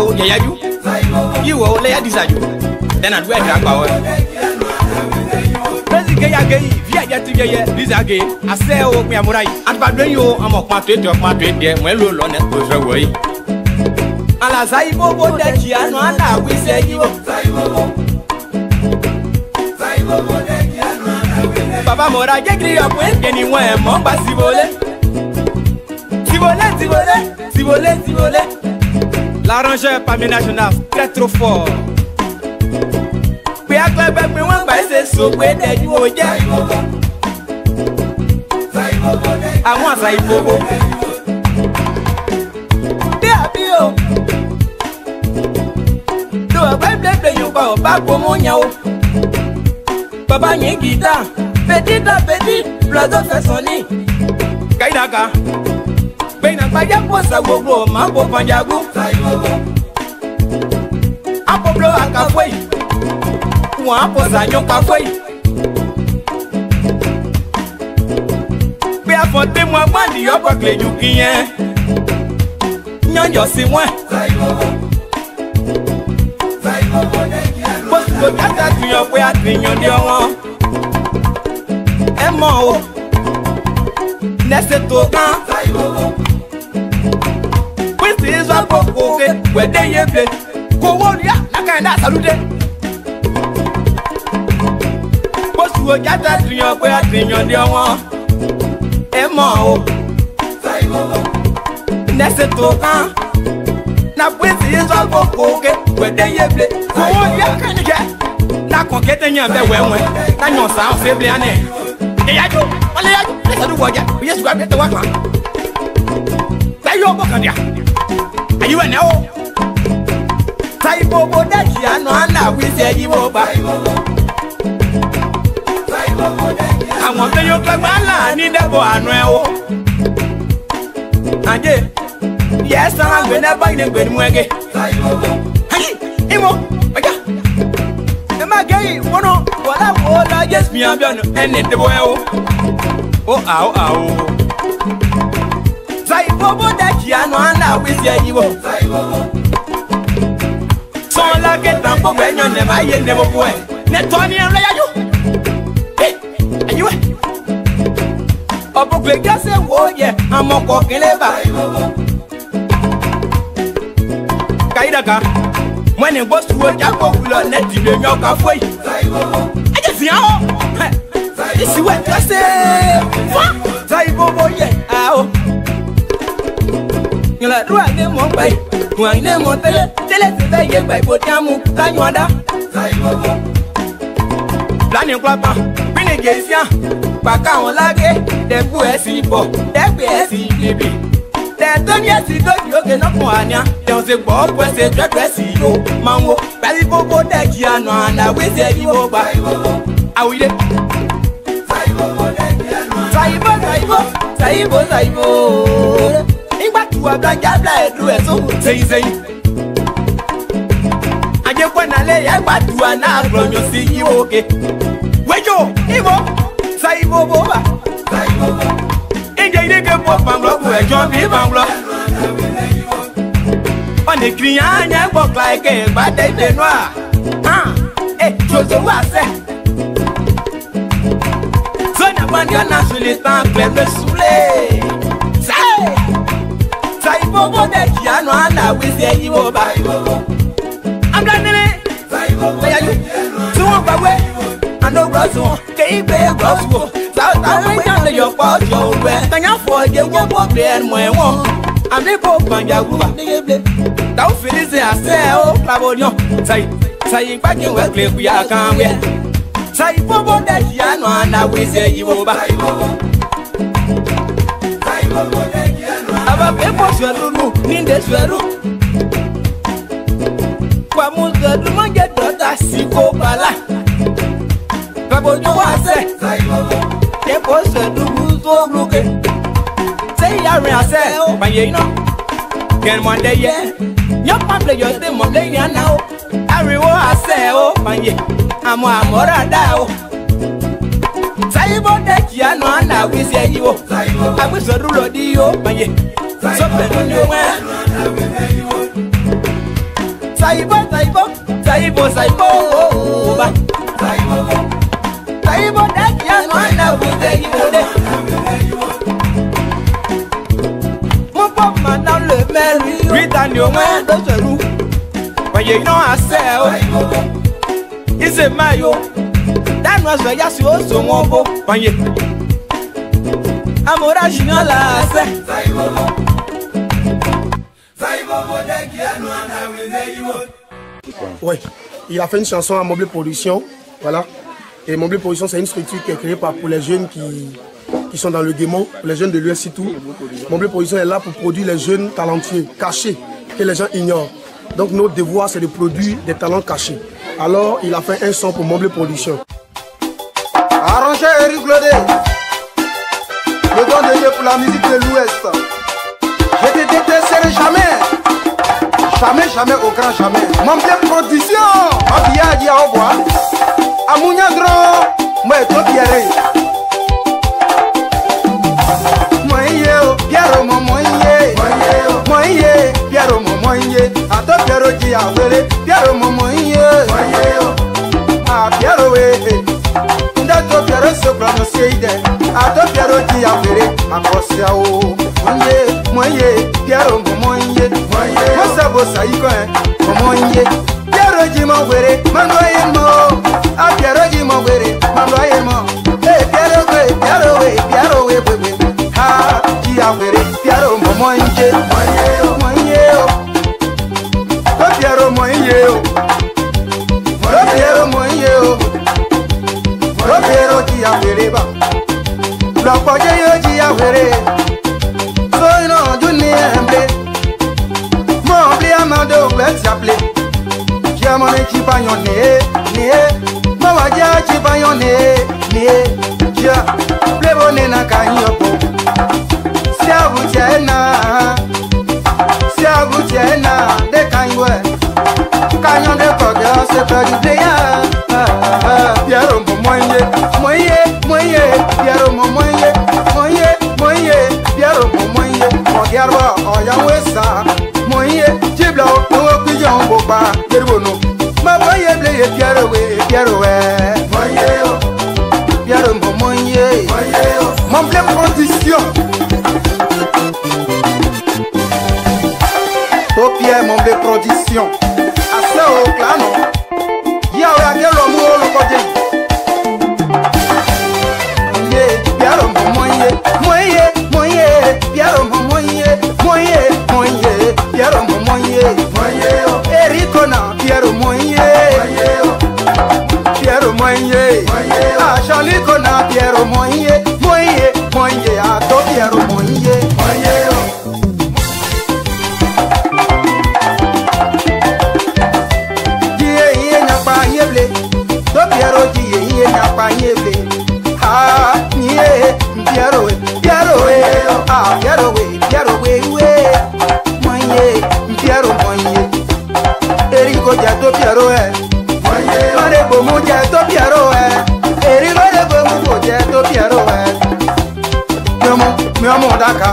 Au ya you. You will lay a desire. Then I'd wear that power. Gay again, via yet to get this again. I say, oh, me, I'm right. And by doing you, I'm a quartet of my trade, well, on it goes away. And as I go, that you are not, we say you. Papa Mora, get you up with anywhere, Momba Sivole. Sivole. L'arrangeur parmi national, très trop fort. We are glad that we want by say so where that you are. I want say bobo. There be oh. Do a play you go back for monyo. Papa nye guitar, petit, blazo fait sonner. Kaidaka. Bena paya posa gogo, mambo panjago. Apo blo akafwe. Wapo za nyoka foi. Be afonte mwa bandi yo pa kle yukiyen. Nyanjo si mwen. Bosko kata tuyo kwe atinyo di won. Emo o. Nese tokan. Kwisi izwa poko ke. Wede yeble. Koworia nakanda salute. Bosu jata triyon pe atriyon de won e mo o nese to kan na kwesi zo boko ke we de yeble ko ya kanike na kon kete nyan be wewen na nyon sa o feble ane e ya jo wale ya se du woja yesu gba bete wa kan tayo bokan dia ayi we na o tai bobo da ji anu ana wi se yi wo ba àwọn tó yóò gbàgbà là ní dẹ́bọ̀ àánú ẹ̀ o. Àjẹ́ yẹ sàn àgbẹ̀ náà báyìí ní gbẹ̀rù mú ẹgẹ́. Ayi ìmọ̀ ọjà ẹ má gẹ́ yìí wọnú wọlé wo lọ Jésù mi àbí ọ̀nà ẹni dẹ́bọ̀ ẹ̀ o. Ó àwò. Sàyí bóbó dẹ́kì àánú àná àwísí ẹ̀yìn wọ̀. Sọ́ọ́lá kẹta gbogbo ẹ̀yàn nẹ̀ máa yé dẹ́bọ̀ fún ẹ̀. Nẹ̀tọ́ ni ẹ̀rọ yájú. Anyway, Obugle just say, "Oh yeah, I'm a walking labor." Kaidaka, when it goes to a jack of net, you don't know halfway. I just see how this is what I say. Saibo, yeah, you like do I name one by one name on tele by Botamu, Tanyada. Planning Papa. Gesia, Baka on lage, the Pussy Bo, the PSC baby. The Tonya Sito, you can up one, there was a Bob, was a dressy, Mango, Balibo, Dagiano, and I will say you over. I will. Saibo. In back to a black guy, do it so say. I just want to lay a bat to an album, you see you okay. Wejo, Ivo, Saibo Boba, Inge Pop Banglo, John B. Banglo. On the Kriana walk like a bad day noir. Jozo was Son of one, your nationalist and Clever Sule. Saibo Boba, and I will say you over. I'm done it. Where are you? So away. No Brazil, Cape Gospel, South Africa, your part, your way. Thank you for your work there and my one. I'm the Pope Banjaguba. Don't feel it, I say, oh, Clavodio. Say, back in where we are coming. Say, Bobo, that Yano, and I will say you over. Our people in this room. Pamuka, do not get daughter, Siko Bala. Babo you want say, they post a do look. Say, I say, oh, my you know, can one day, yeah. Your family, your thing, Monday, now. Everyone I say, oh, my I'm more down. Say about that, Yano, and I will say you. I wish a rule of you, my something on your way. Saibo, Saibo, Saibo, Saibo, Saibo, that young one now will take you there. Mop man down the Mary, read on your man, that's a roof. But you know, I say, it's a mayo. That was the Yasu also mobile. When you I'm original, I say, Oui, il a fait une chanson à Mobile Production, voilà. Et Mobile Production, c'est une structure qui est créée pour les jeunes qui sont dans le démon, pour les jeunes de l'US tout. Mobile Production est là pour produire les jeunes talentueux, cachés, que les gens ignorent. Donc notre devoir, c'est de produire des talents cachés. Alors, il a fait un son pour Mobile Production. Arrangé Eric Lodé, le don de Dieu pour la musique de l'Ouest. Je te détesterai jamais. Jamais, jamais, au grand jamais. Mobile Production, Abia Dia Oboa, Amounia Grand, moi et toi Pierre. Moye, Pierre, moye, Pierre, moye, à toi Pierre qui a volé, Pierre, moye, ah Pierre, oui. Ndato Pierre se prononcer, à toi Pierre qui a volé, ma brosse à eau. Moye, Pierre, moye, Bossa bossa iko moye Pierre ji mo were manoye mo a Pierre ji mo were manoye mo Pierre we ha ji a were Pierre mo moye to Pierre moye Pierre ji a were ba lo poje yo ji a were so no juni emble Amado, let's appelé. J'ai mon équipe à yonner, maman j'ai équipe à yonner, j'ai le bonnet na kanyopo. Si à vous tienne, des kanyoue, kanyon de code, c'est pas du pléa. Pierre mon moyen, Pierre mon moyen, Pierre mon moyen, mon garba, on y a ça. Moye, Jibla, no pigeon boba, Yeruno. Ma boy, Pierre, Moye, mon plein production. Au pied, mon plein production. À ça, au clan, y'a un gueule au mot, le côté. Pierre, Moye, Pierre, Moye, Pierre moye, Ericona, Pierre moye, ah Chalicona, Pierre moye, ah to Pierre moye, Die na pa yeble, to Pierre die na pa yeble, ah nie Pierre ah Pierre Pierre moye, Erico jato Pierre Mare bomu jato Pierre Erico de bomu jato Pierre Miomo daka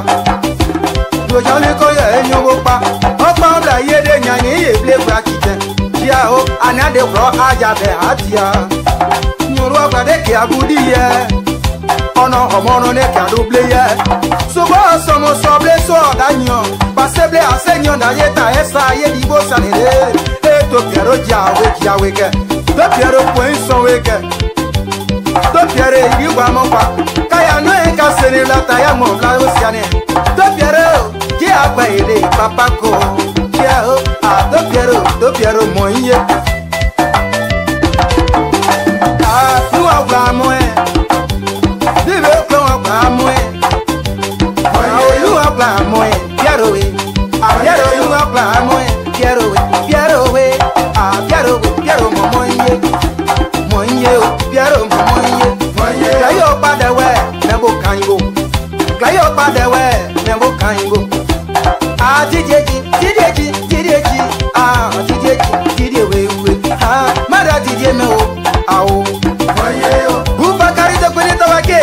Yo jale ko ye nyobo pa Opa obla ye de nyani ye ble bra kite Dia o anade bro aja be atia Nyoro agade ki agudi ye Ono homono ne ka double ye Sobo somo soble so danyo Paseble asenyo na yeta esa ye dibo sanere to Pierre jawe ke to Pierre point son weke to Pierre iwa mopa kaya no e ka sene la taya mo la osiane to Pierre ki agba ere papa ko kia o a to Pierre moye ah tu agba mo e dibe ko agba mo e ah you agba mo e Pierre we ah Pierre you agba mo e Pierre we Pierre moye, Pierre moye, Glayo padà wẹ̀, mẹ́bù kango, Glayo padà wẹ̀, mẹ́bù kango. Ah, Tidieji, ah, Tidiewe, ah, Mara Tidie me o, ah o. Buba kari to kwene to wake,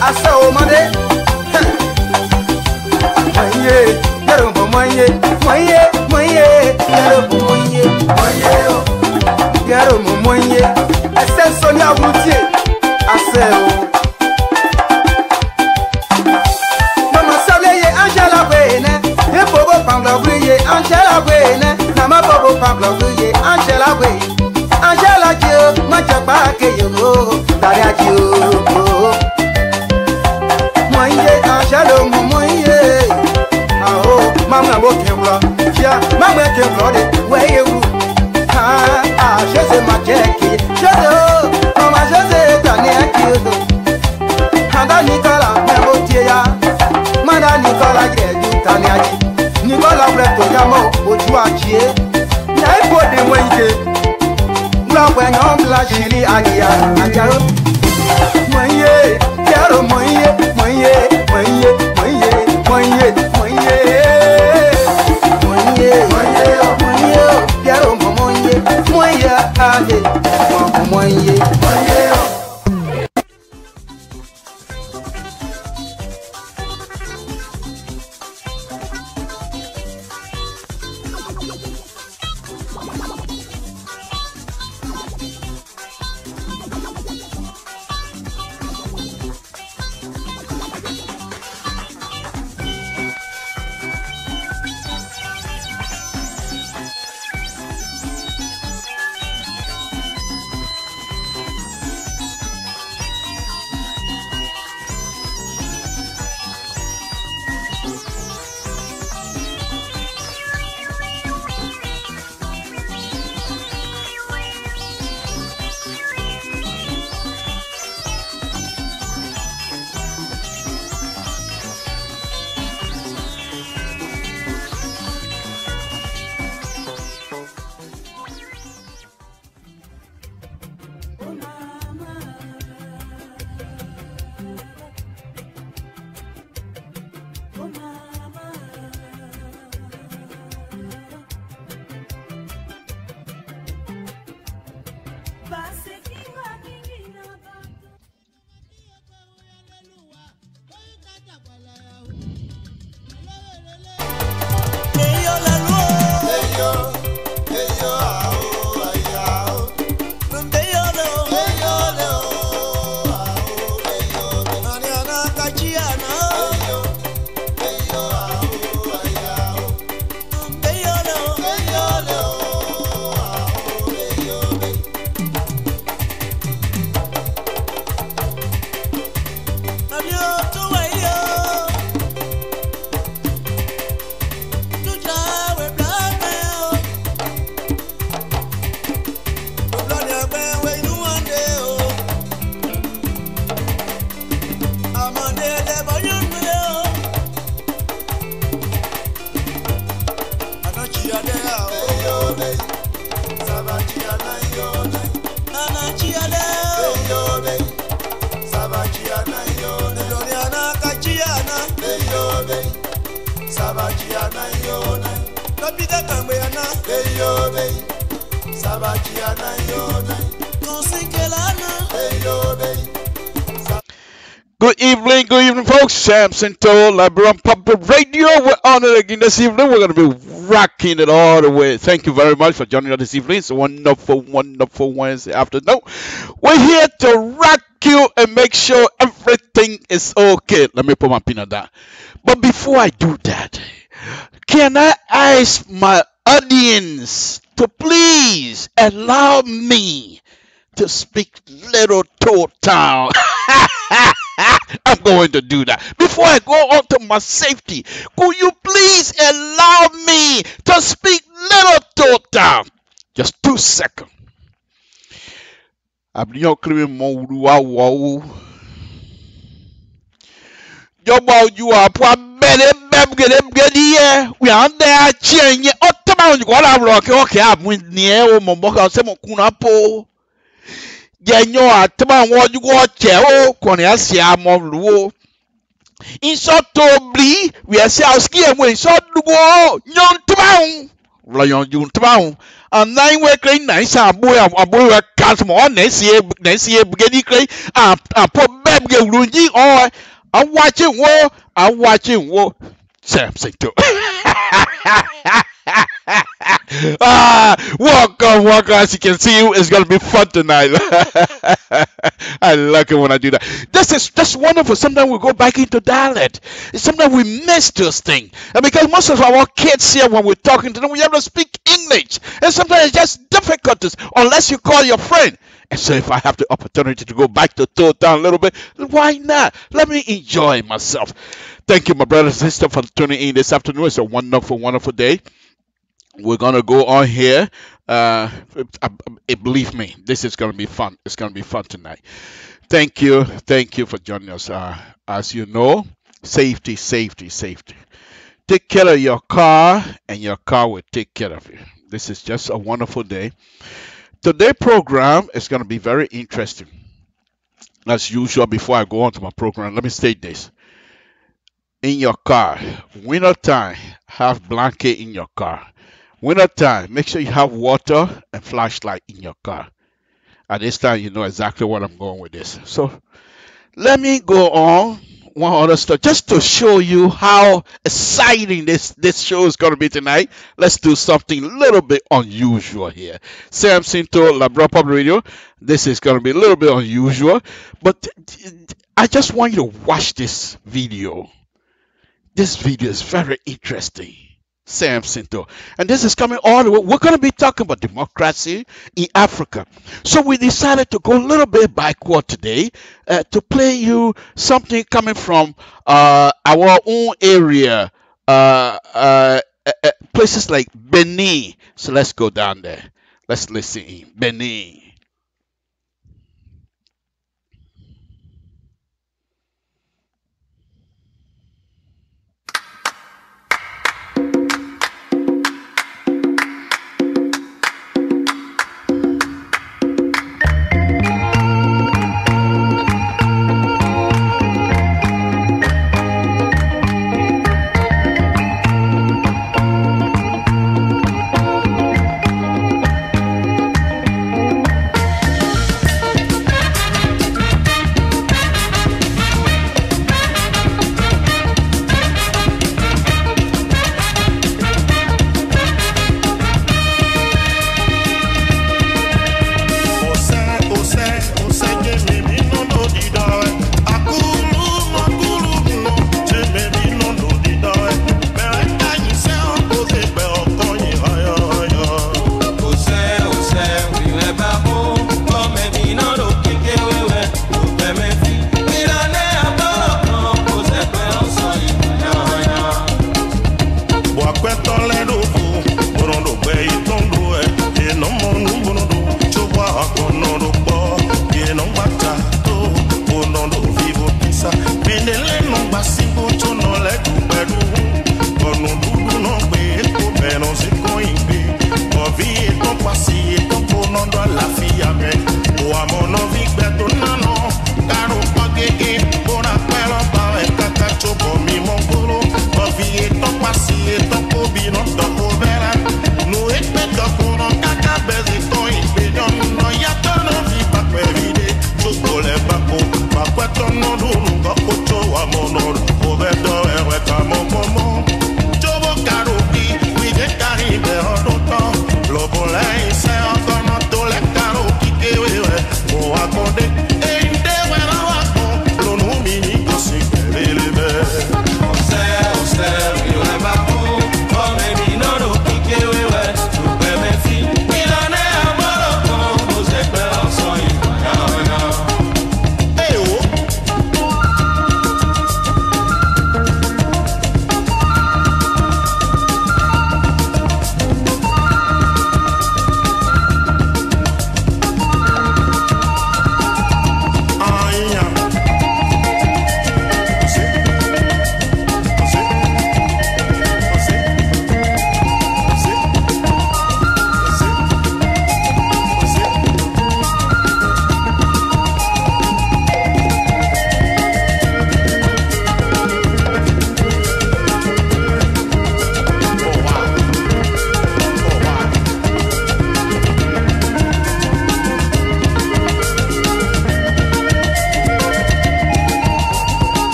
asa o mande. Moye, Pierre moye, Pierre moye. Yero momoye, ese Sonia Routier, aseo. Mama Saleye, Angela Wene, e bobo pangla brille, Angela Wene, nama bobo pangla brille, Angela Wene, Angela Dio, machaba ke yo, daria Dio. Moye, Angela momoye, ah mama bo kembla, ya, mama kembla de, where you? Je sais ma Jackie, je sais, maman, je sais, Tania Kyoto. Handa Nicolas, Merotia, Manda Nicolas, Tania, Nicolas, Bretogamo, Ojuachi, Naipo de Wenge, Blanc, la Chili, Agia, Agia, Moye, Yaro, Moye, Moye, Moye, Moye, Moye, Moye, Moye, Moye, Yaro, Moya, ale, moye, moye. Good evening, folks. Samson told LIBERIA Public Radio. We're on it again this evening. We're going to be rocking it all the way. Thank you very much for joining us this evening. It's a wonderful, wonderful Wednesday afternoon. We're here to rock you and make sure everything is okay. Let me put my pin on that. But before I do that, can I ask my audience to please allow me to speak little total? I'm going to do that. Before I go on to my safety, could you please allow me to speak little total? Just 2 seconds. I'm not clearing more. You are poor belly, we are there cheering. Okay, I'm with near Momoka, some Kunapo. Yanyo atema wọ́n wọ́ jẹ́ ó kọ̀ọ̀nì àṣẹ àmọ́ lùwọ́. Ìṣọ́tòbí wíyàsí àṣìkí ẹ̀mú ìṣọ́dúgbò yọ̀n tìmáhùn. Wọ́n yọ̀n tìmáhùn. Àná ìwé kiri náà ìṣe àbúrò rẹ̀ kàtùmọ̀ ọ̀ nẹ̀ẹ́sì ebùgẹ́dì kiri àpò bẹ́ẹ̀ bùgẹ́ wùrù yí ọ̀ àwájú wo Samson tó. Welcome. As you can see, it's gonna be fun tonight. I like it when I do that. That's wonderful. Sometimes we go back into dialect. Sometimes we miss those things, and because most of our kids here, when we're talking to them, we have to speak English, and sometimes it's just difficult unless you call your friend. And so, if I have the opportunity to go back to Toe Town a little bit, why not? Let me enjoy myself. Thank you, my brothers and sisters, for tuning in this afternoon. It's a wonderful day. We're gonna go on here. Believe me, this is gonna be fun. It's gonna be fun tonight. Thank you for joining us. As you know, safety. Take care of your car, and your car will take care of you. This is just a wonderful day. Today's program is gonna be very interesting. As usual, before I go on to my program, let me state this. In your car, winter time, have blanket in your car. Winter time, make sure you have water and flashlight in your car. At this time, you know exactly what I'm going with this. So let me go on one other stuff just to show you how exciting this show is going to be tonight. Let's do something a little bit unusual here. Sam Sinto, LIBERIA Public Radio. This is going to be a little bit unusual, but I just want you to watch this video. This video is very interesting. Sam Sinto. And this is coming all the way. We're going to be talking about democracy in Africa. So we decided to go a little bit backward today to play you something coming from our own area, places like Benin. So let's go down there. Let's listen in. Benin.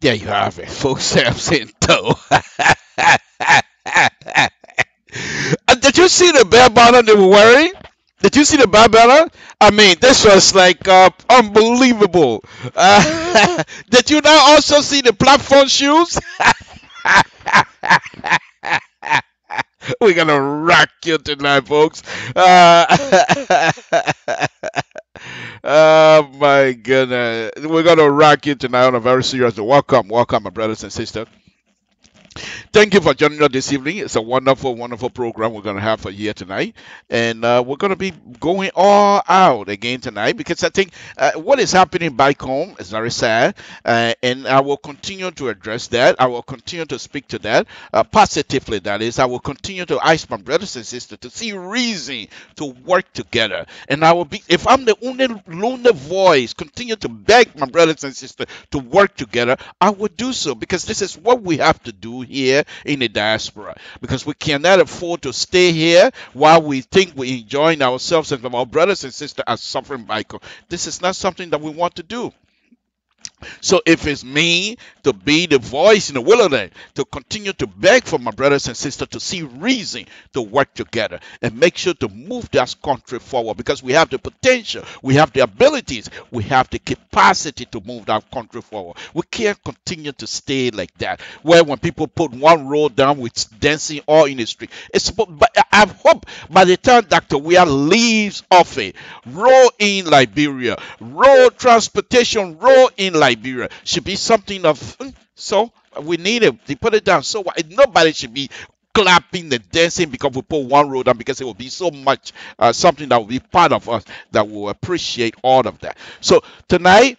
There you have it, folks. Samson Toe. Did you see the bear banner they were wearing? Did you see the bear banner? I mean, this was like unbelievable. Did you now also see the platform shoes? We're gonna rock you tonight, folks. Oh my goodness, we're gonna rock you tonight on a very serious note. Welcome, welcome, my brothers and sisters. Thank you for joining us this evening. It's a wonderful, wonderful program we're going to have for you here tonight. And we're going to be going all out again tonight because I think what is happening back home is very sad. And I will continue to address that. I will continue to speak to that positively, that is. I will continue to ask my brothers and sisters to see reason to work together. And I will be, if I'm the only lonely voice, continue to beg my brothers and sisters to work together, I will do so because this is what we have to do here in the diaspora, because we cannot afford to stay here while we think we're enjoying ourselves and our brothers and sisters are suffering by COVID. This is not something that we want to do. So if it's me to be the voice in the wilderness, to continue to beg for my brothers and sisters to see reason to work together and make sure to move this country forward, because we have the potential, we have the abilities, we have the capacity to move that country forward. We can't continue to stay like that, where when people put one road down with dancing all in the street. But I hope by the time Dr. Weir leaves off it, road in Liberia, road transportation, road in Liberia should be something of, so we need it. They put it down. So nobody should be clapping and dancing because we put one road down, because it will be so much something that will be part of us that will appreciate all of that. So tonight,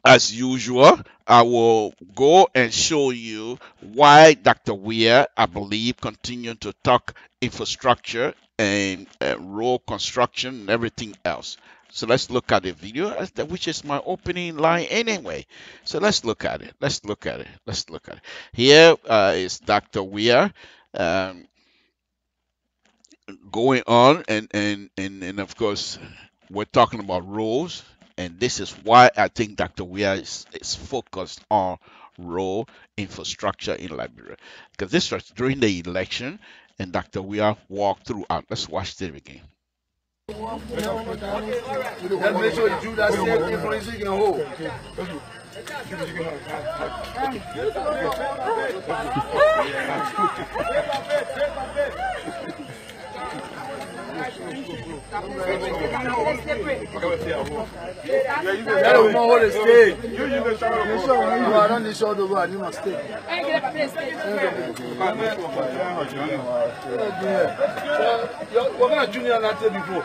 as usual, I will go and show you why Dr. Weir, I believe, continued to talk infrastructure and road construction and everything else. So let's look at the video, which is my opening line anyway. So let's look at it. Let's look at it. Let's look at it. Here is Dr. Weir going on, and of course, we're talking about roads. And this is why I think Dr. Weir is focused on road infrastructure in Liberia. Because this was during the election, and Dr. Weir walked throughout. Let's watch this again. Let's make sure you do that same thing for you can hold. We're going to junior that before.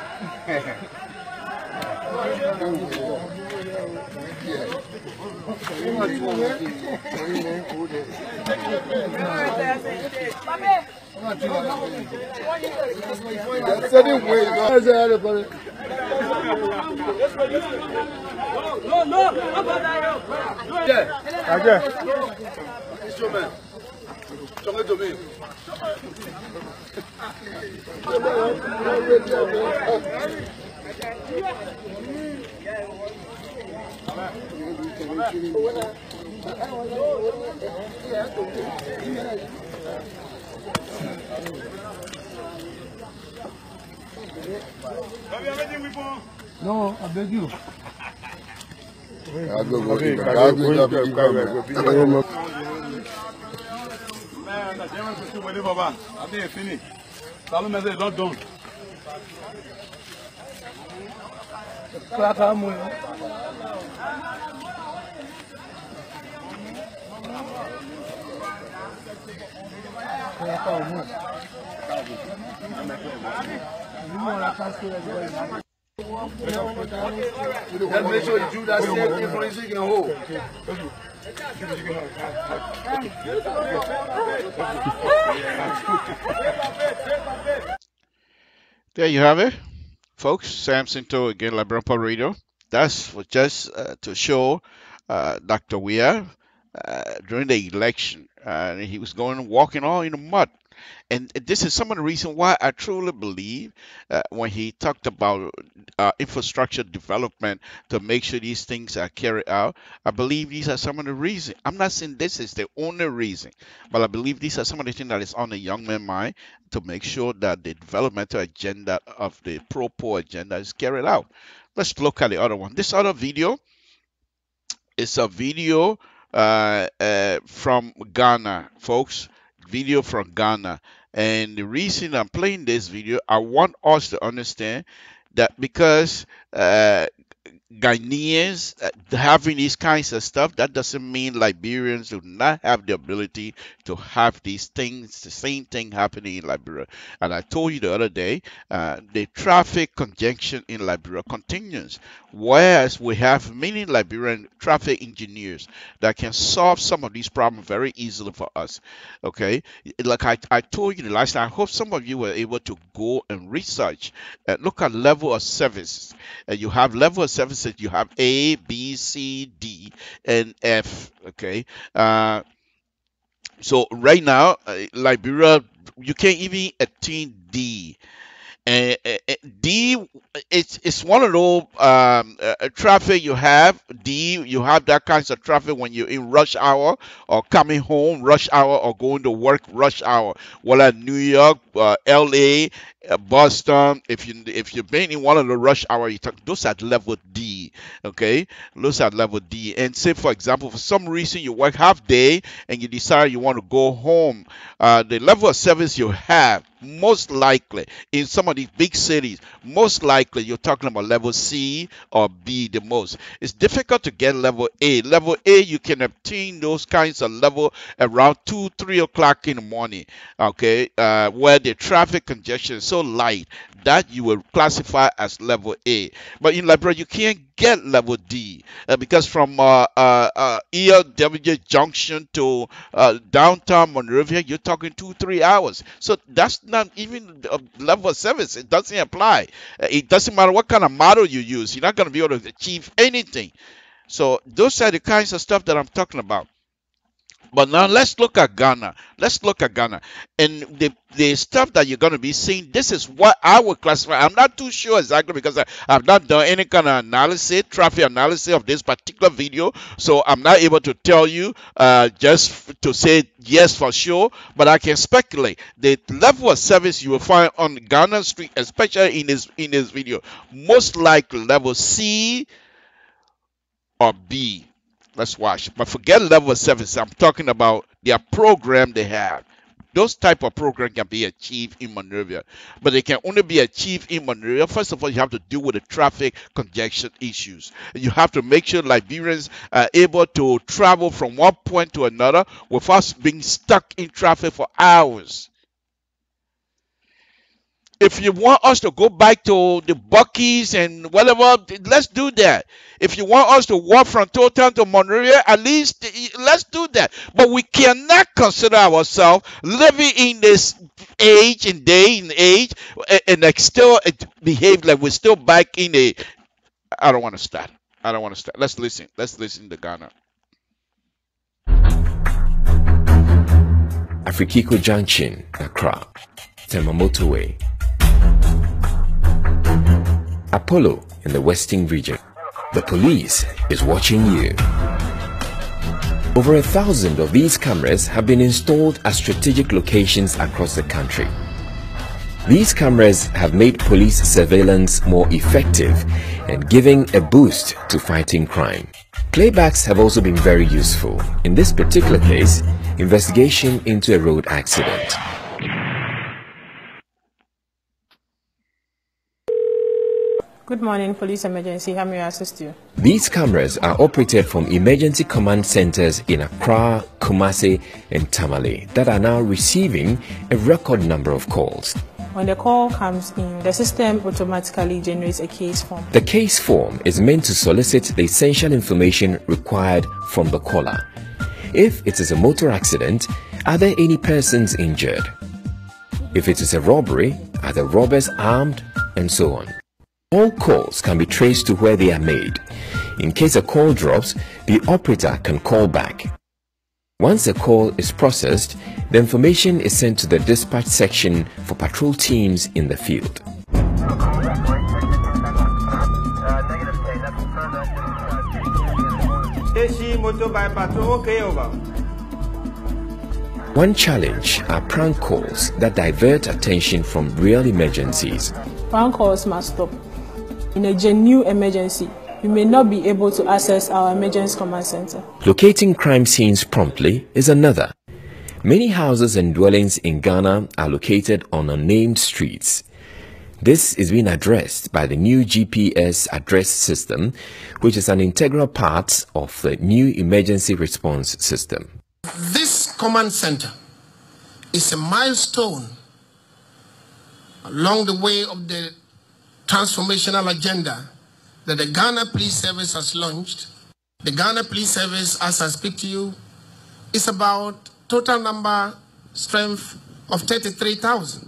No, I beg you. Man, I think it's finished. Salome said, not done. Let's make sure you do that same thing for you can hold. There you have it, folks. Samson Toe again, LIBERIA Radio. That's just to show Dr. Weir during the election. He was walking all in the mud. And this is some of the reason why I truly believe when he talked about infrastructure development to make sure these things are carried out, I believe these are some of the reasons. I'm not saying this is the only reason, but I believe these are some of the things that is on the young man's mind to make sure that the developmental agenda of the pro-poor agenda is carried out. Let's look at the other one. This other video is a video from Ghana, folks. Video from Ghana. And the reason I'm playing this video, I want us to understand that because Ghanaians having these kinds of stuff, that doesn't mean Liberians do not have the ability to have these things, the same thing happening in Liberia. And I told you the other day, the traffic congestion in Liberia continues, whereas we have many Liberian traffic engineers that can solve some of these problems very easily for us. Okay, like I told you the last time, I hope some of you were able to go and research, look at level of service. You have level of services. You have A, B, C, D, and F. Okay. So right now, Liberia, you can't even attain D. D, it's one of those traffic you have. D, you have that kinds of traffic when you're in rush hour or coming home rush hour or going to work rush hour. Well, at New York, LA, Boston, if you've been in one of the rush hour, those are level D. Okay, those are level D. And say for example, for some reason you work half day and you decide you want to go home, the level of service you have, most likely in some of these big cities, most likely you're talking about level C or B the most. It's difficult to get level A. Level A, you can obtain those kinds of level around 2-3 o'clock in the morning, okay, where the traffic congestion is so light that you will classify as level A. But in Liberia, you can't get level D because from ELW Junction to downtown Monrovia, you're talking 2-3 hours. So that's not even a level of service. It doesn't apply. It doesn't matter what kind of model you use. You're not going to be able to achieve anything. So those are the kinds of stuff that I'm talking about. But now let's look at Ghana. Let's look at Ghana. And the stuff that you're going to be seeing, this is what I would classify. I'm not too sure exactly because I've not done any kind of analysis, traffic analysis of this particular video. So I'm not able to tell you just to say yes for sure. But I can speculate. The level of service you will find on Ghana Street, especially in this video, most likely level C or B. Let's watch. But forget level of service. I'm talking about their program they have. Those type of programs can be achieved in Monrovia. But they can only be achieved in Monrovia. First of all, you have to deal with the traffic congestion issues. You have to make sure Liberians are able to travel from one point to another without being stuck in traffic for hours. If you want us to go back to the Buckies and whatever, let's do that. If you want us to walk from Town to Monrovia, at least let's do that. But we cannot consider ourselves living in this age and day and age and like still behave like we're still back in a. I don't want to start. Let's listen. Let's listen to Ghana. Afrikiko Junction, Accra, Tema Motorway. Apollo in the Western region. The police is watching you. Over 1,000 of these cameras have been installed at strategic locations across the country. These cameras have made police surveillance more effective and giving a boost to fighting crime. Playbacks have also been very useful. In this particular case, investigation into a road accident. Good morning, police emergency. How may I assist you? These cameras are operated from emergency command centers in Accra, Kumasi, and Tamale that are now receiving a record number of calls. When the call comes in, the system automatically generates a case form. The case form is meant to solicit the essential information required from the caller. If it is a motor accident, are there any persons injured? If it is a robbery, are the robbers armed? And so on. All calls can be traced to where they are made. In case a call drops, the operator can call back. Once a call is processed, the information is sent to the dispatch section for patrol teams in the field. One challenge are prank calls that divert attention from real emergencies. Prank calls must stop. In a genuine emergency, you may not be able to access our emergency command center. Locating crime scenes promptly is another. Many houses and dwellings in Ghana are located on unnamed streets. This is being addressed by the new GPS address system, which is an integral part of the new emergency response system. This command center is a milestone along the way of the transformational agenda that the Ghana Police Service has launched. The Ghana Police Service, as I speak to you, is about total number strength of 33,000.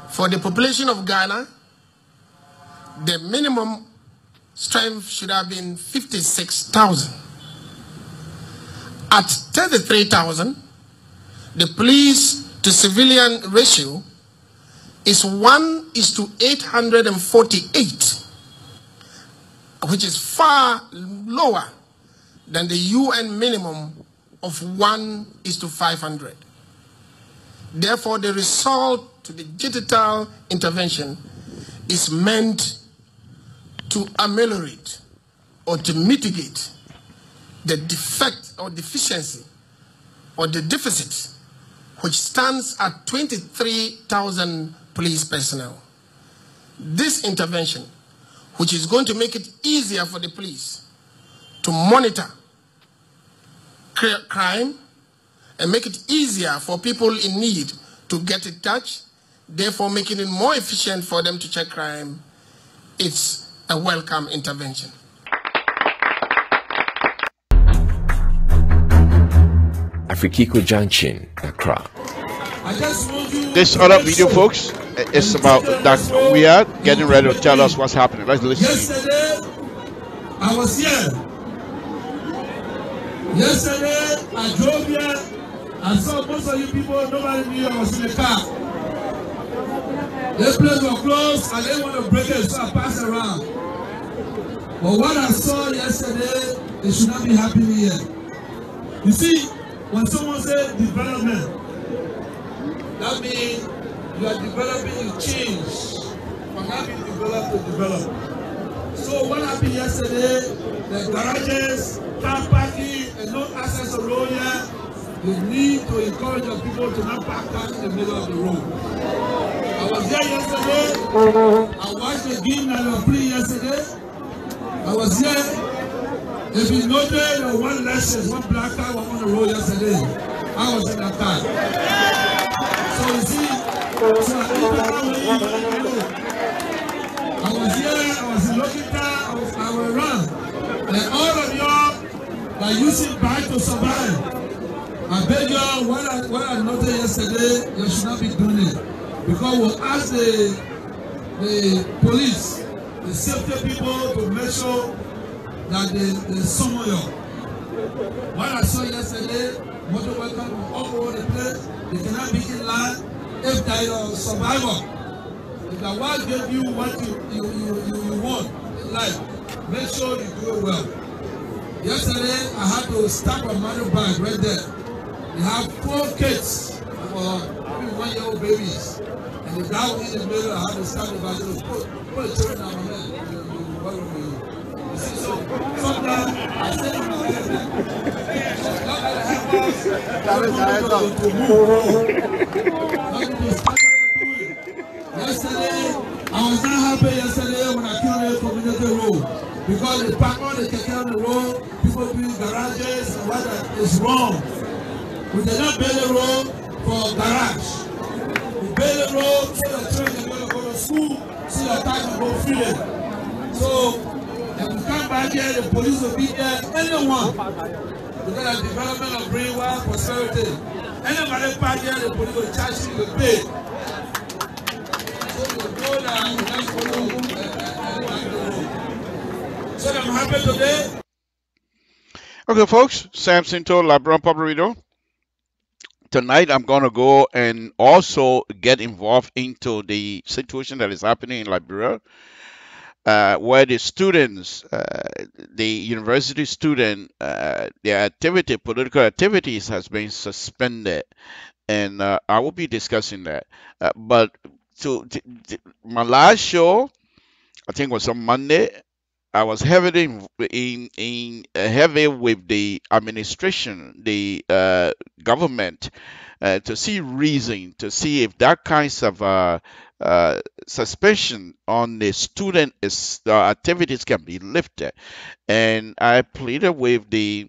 For the population of Ghana, the minimum strength should have been 56,000. At 33,000, the police to civilian ratio is 1:848, which is far lower than the UN minimum of 1:500. Therefore, the result to the digital intervention is meant to ameliorate or to mitigate the defect or deficiency or the deficit, which stands at 23,000 police personnel. This intervention, which is going to make it easier for the police to monitor crime and make it easier for people in need to get in touch, therefore making it more efficient for them to check crime, it's a welcome intervention. Afrikiko Junction, Accra. This other video, folks, is about that we are getting ready to tell us what's happening. Let's listen. Yesterday, I was here. Yesterday, I drove here. I saw most of you people, nobody knew I was in the car. The place was closed and they want to break it, so I passed around. But what I saw yesterday, it should not be happening here. You see, when someone says development, that means you are developing a change from having developed to develop. So what happened yesterday, the garages, car parking, and no access to road here, you need to encourage your people to not park cars in the middle of the road. I was there yesterday. I watched the game that was playing yesterday. I was here. If you noted, there was one Lexus, one black car was on the road yesterday. I was in that car. So you see, I was here, I was in Lokita, I was around. And all of y'all are using bike to survive. I beg y'all, what I noted yesterday, you should not be doing it. Because we'll ask the police, the safety people to make sure that they summon you. What I saw yesterday, motor vehicles were all over the place. They cannot be in line if they are survivor. If the world gave you what you want in life, make sure you do it well. Yesterday, I had to stop a motorbike right there. They have 4 kids for 1-year-old babies. And the guy in the middle, I had to stop the bike and put a children down my head. You see, so sometimes I say to my head, yesterday, I was not happy yesterday when I came on the community road. Because they park all the keke on the road, people doing garages, and what is wrong. We did not build a road for garage. We build a road so the children can go to school, so the time can go freely. So, if we come back here, the police will be there, anyone. Because the development of brainwash prosperity. Anybody back here, the police will charge you to pay. So, you go down, you just follow and back the road. So, I'm happy today. Okay, folks, Sam Sinto, LIBERIA Public Radio. Tonight, I'm going to go and also get involved into the situation that is happening in Liberia, where the students, the university student, their activity, political activities has been suspended, and I will be discussing that. But my last show, I think was on Monday. I was heavily heavy with the administration, the government, to see reason, to see if that kinds of suspension on the student activities can be lifted. And I pleaded with the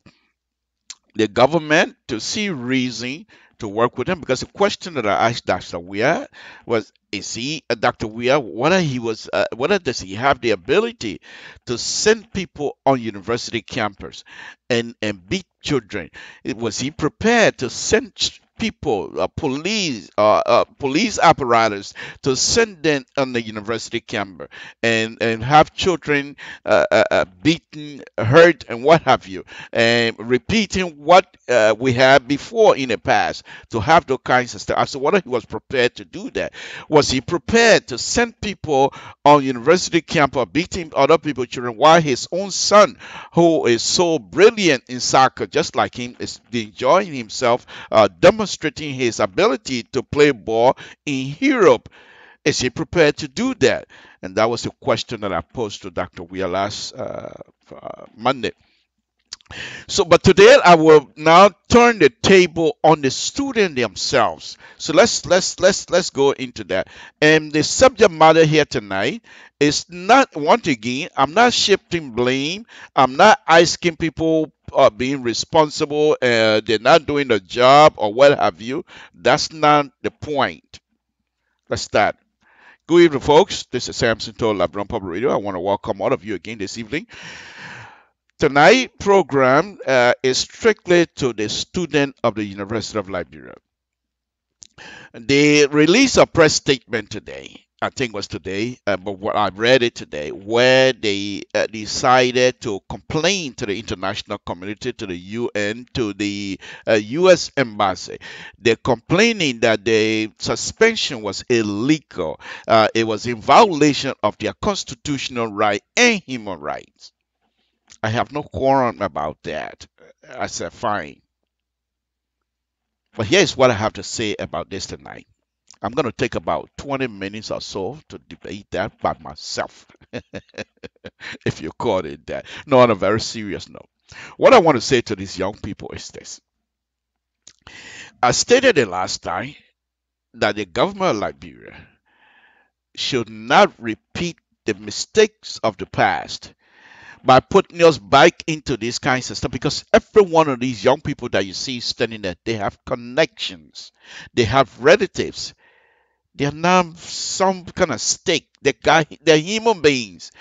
government to see reason to work with him, because the question that I asked Dr. Weir was, is he Dr. Weir, whether does he have the ability to send people on university campus and beat children? Was he prepared to send people, police apparatus, to send them on the university campus and have children beaten, hurt, and what have you, and repeating what we had before in the past, to have those kinds of stuff. I said, whether he was prepared to do that. Was he prepared to send people on university campus beating other people's children, while his own son, who is so brilliant in soccer, just like him, is enjoying himself, demonstrating his ability to play ball in Europe? Is he prepared to do that? And that was the question that I posed to Dr. Weir last Monday. So, but today I will now turn the table on the student themselves. So let's go into that. And the subject matter here tonight is not, once again, I'm not shifting blame. I'm not asking people being responsible, they're not doing the job or what have you. That's not the point. Let's start. Good evening, folks. This is Samson Toll, LIBERIA Public Radio. I want to welcome all of you again this evening. Tonight's program is strictly to the student of the University of Liberia. They released a press statement today. I think it was today, but what I read it today, where they decided to complain to the international community, to the UN, to the U.S. Embassy. They're complaining that the suspension was illegal. It was in violation of their constitutional right and human rights. I have no quarrel about that. I said, fine. But here's what I have to say about this tonight. I'm going to take about 20 minutes or so to debate that by myself, if you call it that. No, on a very serious note. What I want to say to these young people is this. I stated it last time that the government of Liberia should not repeat the mistakes of the past by putting us back into this kind of stuff, because every one of these young people that you see standing there, they have connections, they have relatives, they're not some kind of stake. They're human beings.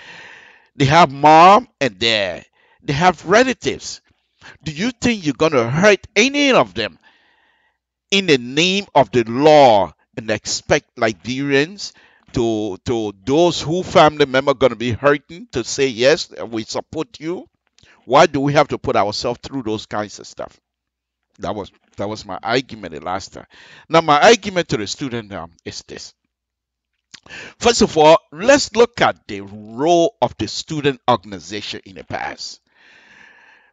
They have mom and dad. They have relatives. Do you think you're going to hurt any of them in the name of the law and expect Liberians to those who family member going to be hurting to say, yes, we support you? Why do we have to put ourselves through those kinds of stuff? That was my argument the last time. Now, my argument to the student now is this. First of all, let's look at the role of the student organization in the past.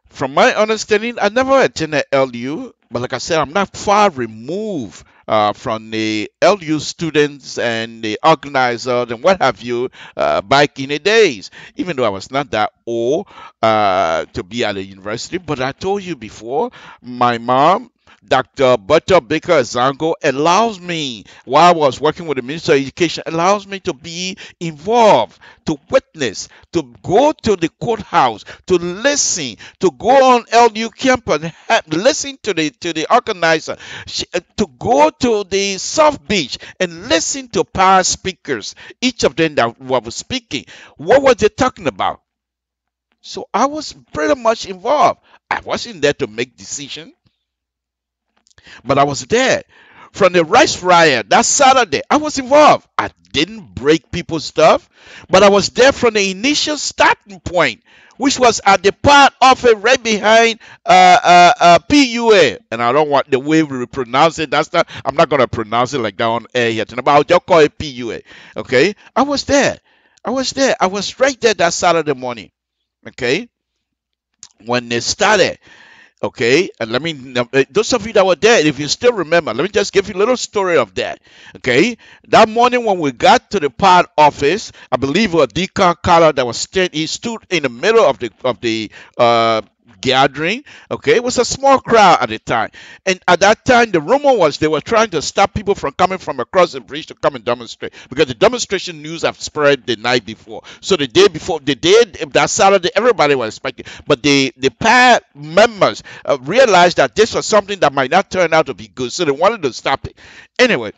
From my understanding, I never attended LU, but like I said, I'm not far removed from the LU students and the organizers and what have you back in the days, even though I was not that old to be at the university. But I told you before, my mom, Dr. Butter Baker Zango, allows me, while I was working with the Minister of Education, allows me to be involved, to witness, to go to the courthouse, to listen, to go on LU campus, listen to the organizer, to go to the South Beach and listen to past speakers, each of them that were speaking. What were they talking about? So I was pretty much involved. I wasn't there to make decisions, but I was there. from the rice riot that Saturday, I was involved. I didn't break people's stuff, but I was there from the initial starting point, which was at the part of it right behind PUA. And I don't want the way we pronounce it. I'm not gonna pronounce it like that on air yet. But I'll just call it PUA. Okay, I was there. I was right there that Saturday morning. Okay, when they started. Okay, and let me, those of you that were there, if you still remember, let me just give you a little story of that. Okay, that morning when we got to the part office, I believe it was Deacon Carter that was he stood in the middle of the gathering. Okay, it was a small crowd at the time, and at that time the rumor was they were trying to stop people from coming from across the bridge to come and demonstrate, because the demonstration news have spread the night before. So the day before, that Saturday, everybody was expecting, but the PAD members realized that this was something that might not turn out to be good, so they wanted to stop it. Anyway,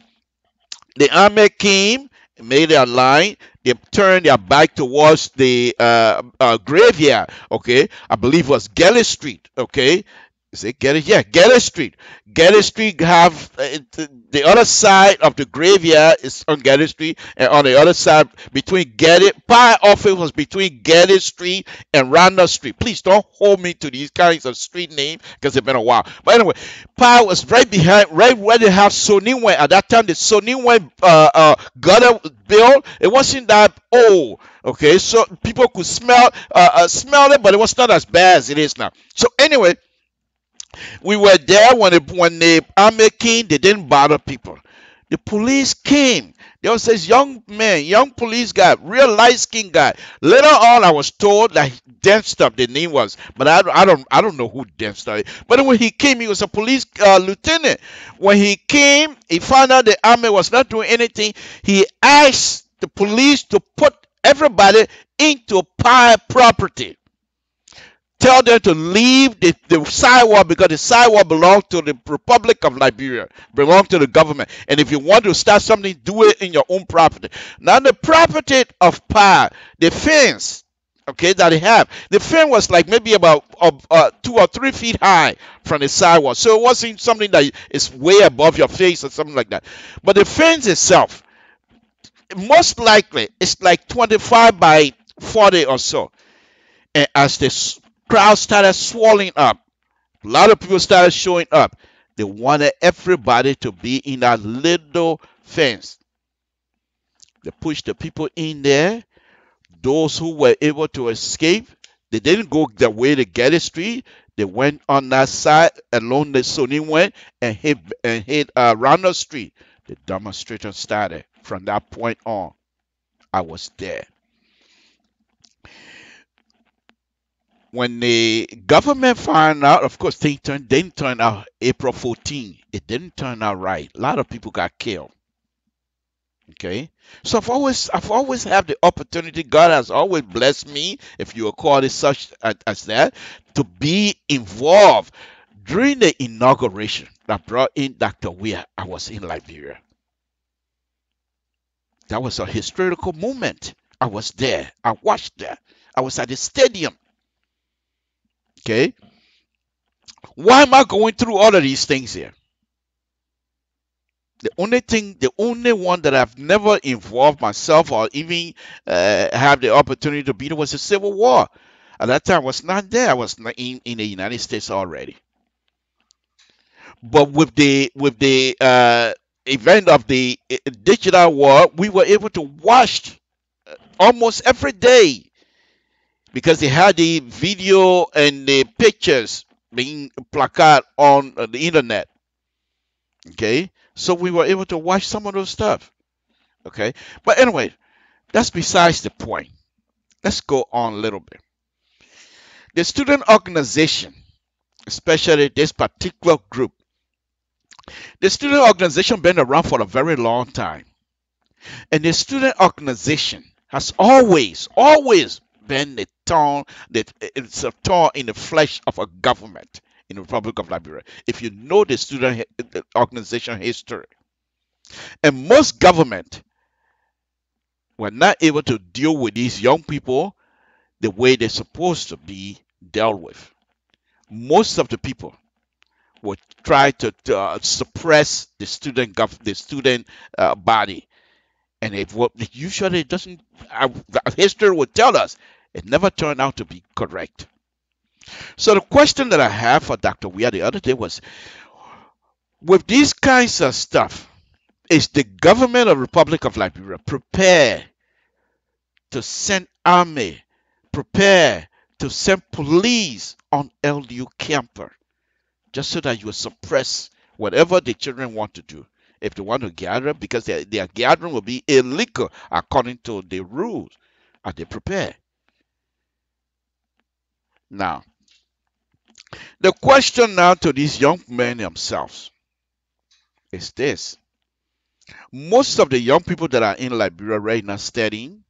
the army came, made their line. They turned their back towards the graveyard. Okay, I believe it was Gelly Street. Okay, is it Getty? Yeah, Getty Street. Getty Street have the other side of the graveyard is on Getty Street, and on the other side between Getty, Pie office was between Getty Street and Randall Street. Please don't hold me to these kinds of street names because it's been a while. But anyway, Pie was right behind, right where they have Soniwe. At that time, the Soniwe gutter built. It wasn't that old. Okay, so people could smell it, but it was not as bad as it is now. So anyway, we were there when the army came. They didn't bother people. The police came. There was this young man, young police guy, real light-skinned guy. Later on, I was told that Dempster, the name was, but I don't know who Dempster is. But when he came, he was a police lieutenant. When he came, he found out the army was not doing anything. He asked the police to put everybody into private property. Tell them to leave the sidewalk, because the sidewalk belongs to the Republic of Liberia, belongs to the government. And if you want to start something, do it in your own property. Now, the property of PA, the fence, okay, that they have, the fence was like maybe about 2 or 3 feet high from the sidewalk. So it wasn't something that is way above your face or something like that. But the fence itself, most likely, it's like 25 by 40 or so. And as the crowd started swelling up, a lot of people started showing up. They wanted everybody to be in that little fence. They pushed the people in there. Those who were able to escape, they didn't go the way to Getty Street. They went on that side along the Sony went and hit Ronald Street. The demonstration started. From that point on, I was there. When the government found out, of course, things didn't turn out April 14. It didn't turn out right. A lot of people got killed. Okay, so I've always had the opportunity. God has always blessed me, if you will call it such as that, to be involved during the inauguration that brought in Dr. Weah. I was in Liberia. That was a historical moment. I was there. I watched that. I was at the stadium. Okay, why am I going through all of these things here? The only one that I've never involved myself or even have the opportunity to be there was the Civil War. At that time, I was not there. I was not in the United States already. But with the event of the digital war, we were able to watch almost every day, because they had the video and the pictures being placarded on the internet. Okay, so we were able to watch some of those stuff. Okay, but anyway, that's besides the point. Let's go on a little bit. The student organization, especially this particular group, the student organization been around for a very long time, and the student organization has always been it's a thorn in the flesh of a government in the Republic of Liberia. If you know the student organization history, and most government were not able to deal with these young people the way they're supposed to be dealt with. Most of the people will try to suppress the student body, and usually it doesn't. History will tell us it never turned out to be correct. So the question that I have for Dr. Weah the other day was, with these kinds of stuff, is the government of the Republic of Liberia prepared to send army, prepared to send police on LU campus, just so that you will suppress whatever the children want to do? If they want to gather, because their gathering will be illegal according to the rules, are they prepared? Now, the question now to these young men themselves is this. Most of the young people that are in Liberia right now studying,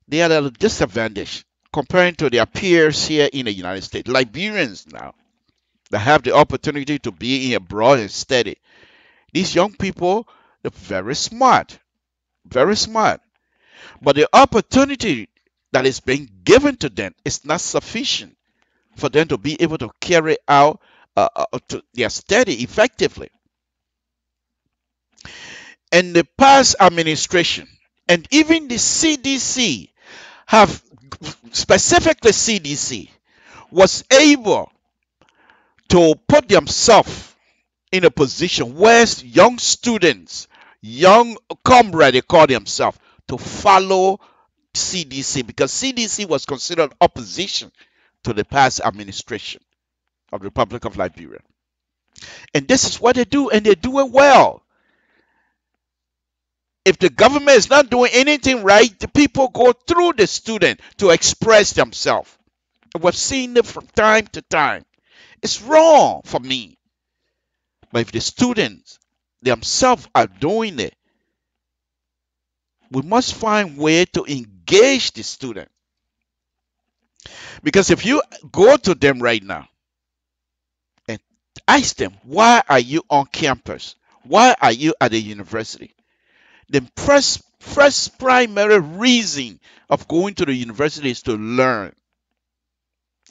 they are at a disadvantage comparing to their peers here in the United States. Liberians now that have the opportunity to be abroad and study. These young people, they're very smart, very smart. But the opportunity that is being given to them is not sufficient for them to be able to carry out their study effectively. And the past administration and even the CDC have, specifically CDC, was able to put themselves in a position where young students, young comrades, they call themselves, to follow CDC, because CDC was considered opposition to the past administration of the Republic of Liberia. And this is what they do, and they do it well. If the government is not doing anything right, the people go through the student to express themselves. We've seen it from time to time. It's wrong for me. But if the students themselves are doing it, we must find a way to engage the student. Because if you go to them right now and ask them, why are you on campus? Why are you at the university? The first primary reason of going to the university is to learn.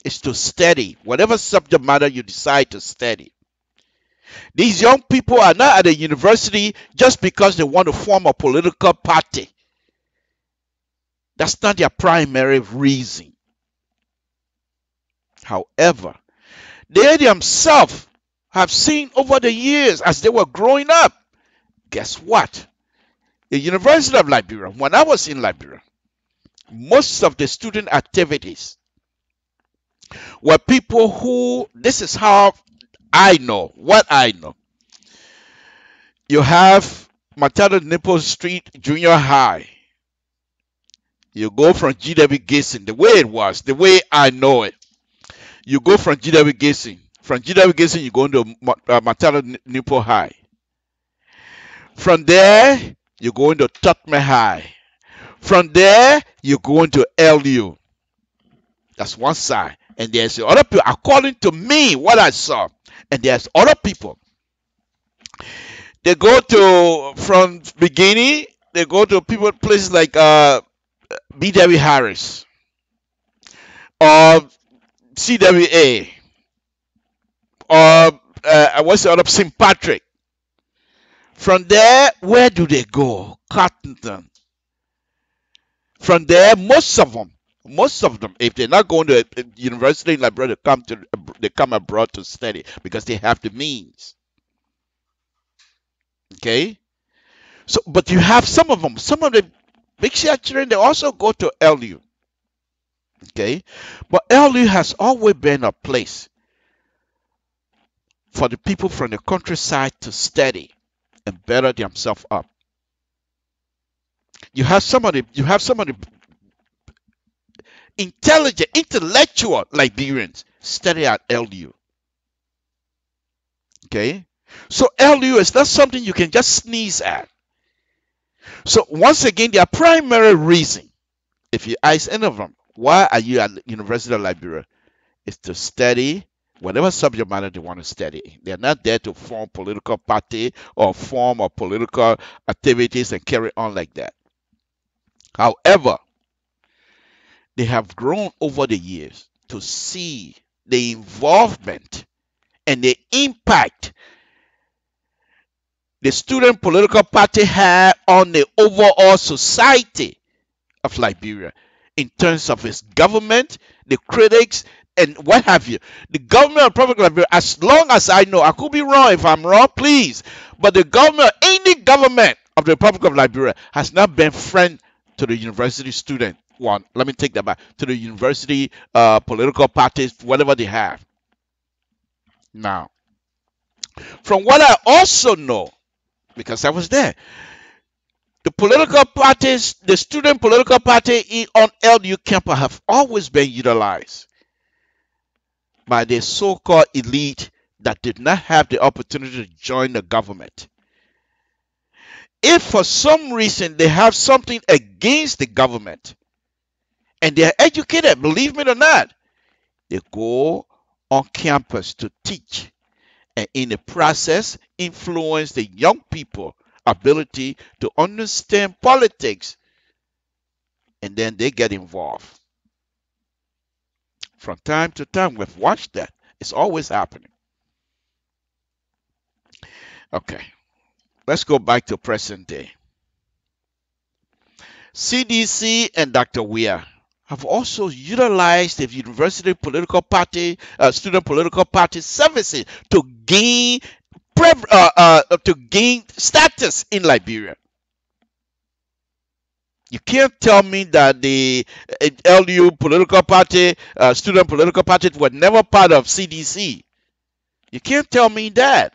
It's to study whatever subject matter you decide to study. These young people are not at the university just because they want to form a political party. That's not their primary reason. However, they themselves have seen over the years as they were growing up. Guess what? The University of Liberia, when I was in Liberia, most of the student activities were people who, this is how I know, what I know. You have Matado Nipple Street Junior High. You go from G.W. Gayson, the way it was, the way I know it. You go from G.W. Gayson. From G.W. Gayson, you go into Matado Nipple High. From there, you go into Tutme High. From there, you go into LU. That's one side. And there's other people, according to me, what I saw. And there's other people. They go to, from beginning, they go to places like B.W. Harris or CWA or what's the other, St. Patrick. From there, where do they go? Cottonton. From there, most of them, if they're not going to a university in Liberia, they come abroad to study because they have the means. Okay? So, but you have some of the big shot children, they also go to LU. Okay? But LU has always been a place for the people from the countryside to study and better themselves up. You have some of the intelligent, intellectual Liberians study at LU. Okay? So LU is not something you can just sneeze at. So once again, their primary reason, if you ask any of them, why are you at the University of Liberia, is to study whatever subject matter they want to study. They're not there to form political party or form a political activities and carry on like that. However, they have grown over the years to see the involvement and the impact the student political party had on the overall society of Liberia in terms of its government, the critics, and what have you. The government of the Republic of Liberia, as long as I know, I could be wrong. If I'm wrong, please. But the government, any government of the Republic of Liberia has not been friend to the university student. One, let me take that back. To the university political parties, whatever they have. Now, from what I also know, because I was there, the political parties, the student political party on LU campus have always been utilized by the so-called elite that did not have the opportunity to join the government. If for some reason they have something against the government and they are educated, believe me or not, they go on campus to teach and in the process influence the young people ability to understand politics, and then they get involved. From time to time, we've watched that. It's always happening. Okay, let's go back to present day. CDC and Dr. Weir have also utilized the university political party, student political party services to gain status in Liberia. You can't tell me that the LU political party, student political parties were never part of CDC. You can't tell me that.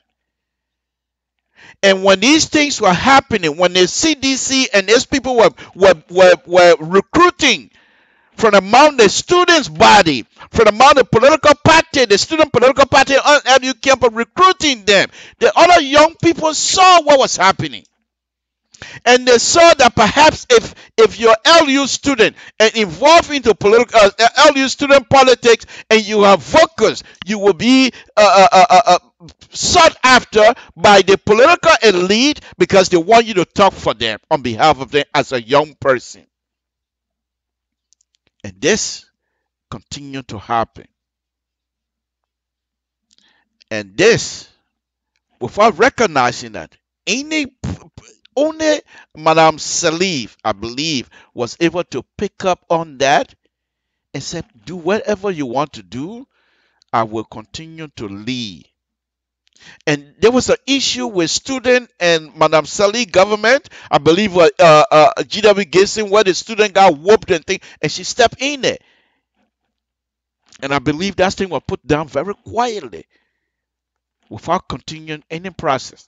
And when these things were happening, when the CDC and these people were recruiting from among the students' body, from among the political party, the student political party on LU campus recruiting them, the other young people saw what was happening. And they saw that perhaps if you're LU student and involved into political LU student politics and you are focused, you will be sought after by the political elite because they want you to talk for them on behalf of them as a young person. And this continued to happen. And this, without recognizing that, only Madame Salif, I believe, was able to pick up on that and said, do whatever you want to do. I will continue to lead. And there was an issue with student and Madame Salif government. I believe GW Gibson, where the student got whooped and things, and she stepped in there. And I believe that thing was put down very quietly without continuing any process.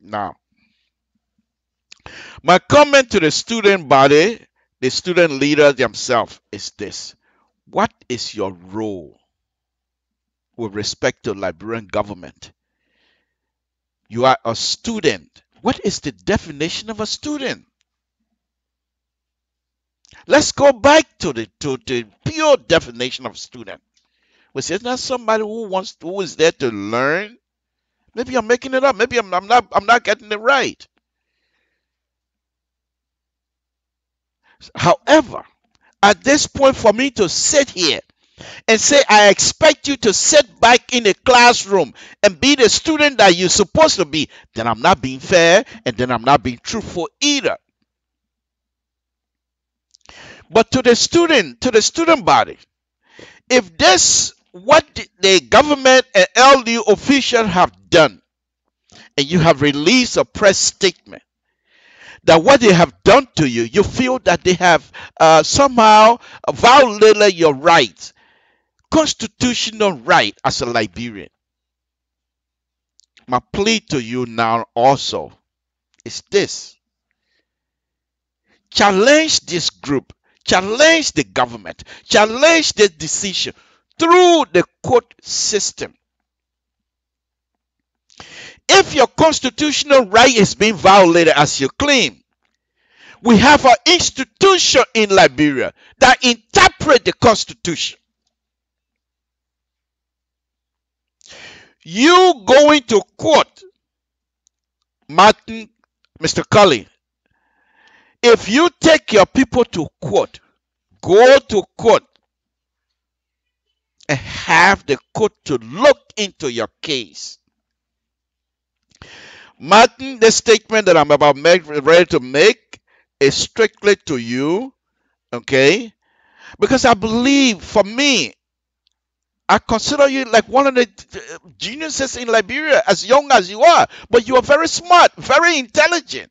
Now, my comment to the student body, the student leaders themselves, is this. What is your role with respect to Liberian government? You are a student. What is the definition of a student? Let's go back to the pure definition of student. Which is not somebody who is there to learn. Maybe I'm making it up. Maybe I'm not getting it right. However, at this point, for me to sit here and say, I expect you to sit back in the classroom and be the student that you're supposed to be, then I'm not being fair and then I'm not being truthful either. But to the student body, if this, what the government and LU officials have done, and you have released a press statement, that what they have done to you, you feel that they have somehow violated your rights, constitutional right as a Liberian. My plea to you now also is this. Challenge this group, challenge the government, challenge the decision through the court system. If your constitutional right is being violated as you claim, we have an institution in Liberia that interpret the Constitution. You going to court, Martin, Mr. Cully, if you take your people to court, go to court and have the court to look into your case. Martin, the statement that I'm ready to make is strictly to you, okay? Because I believe, for me, I consider you like one of the geniuses in Liberia, as young as you are, but you are very smart, very intelligent.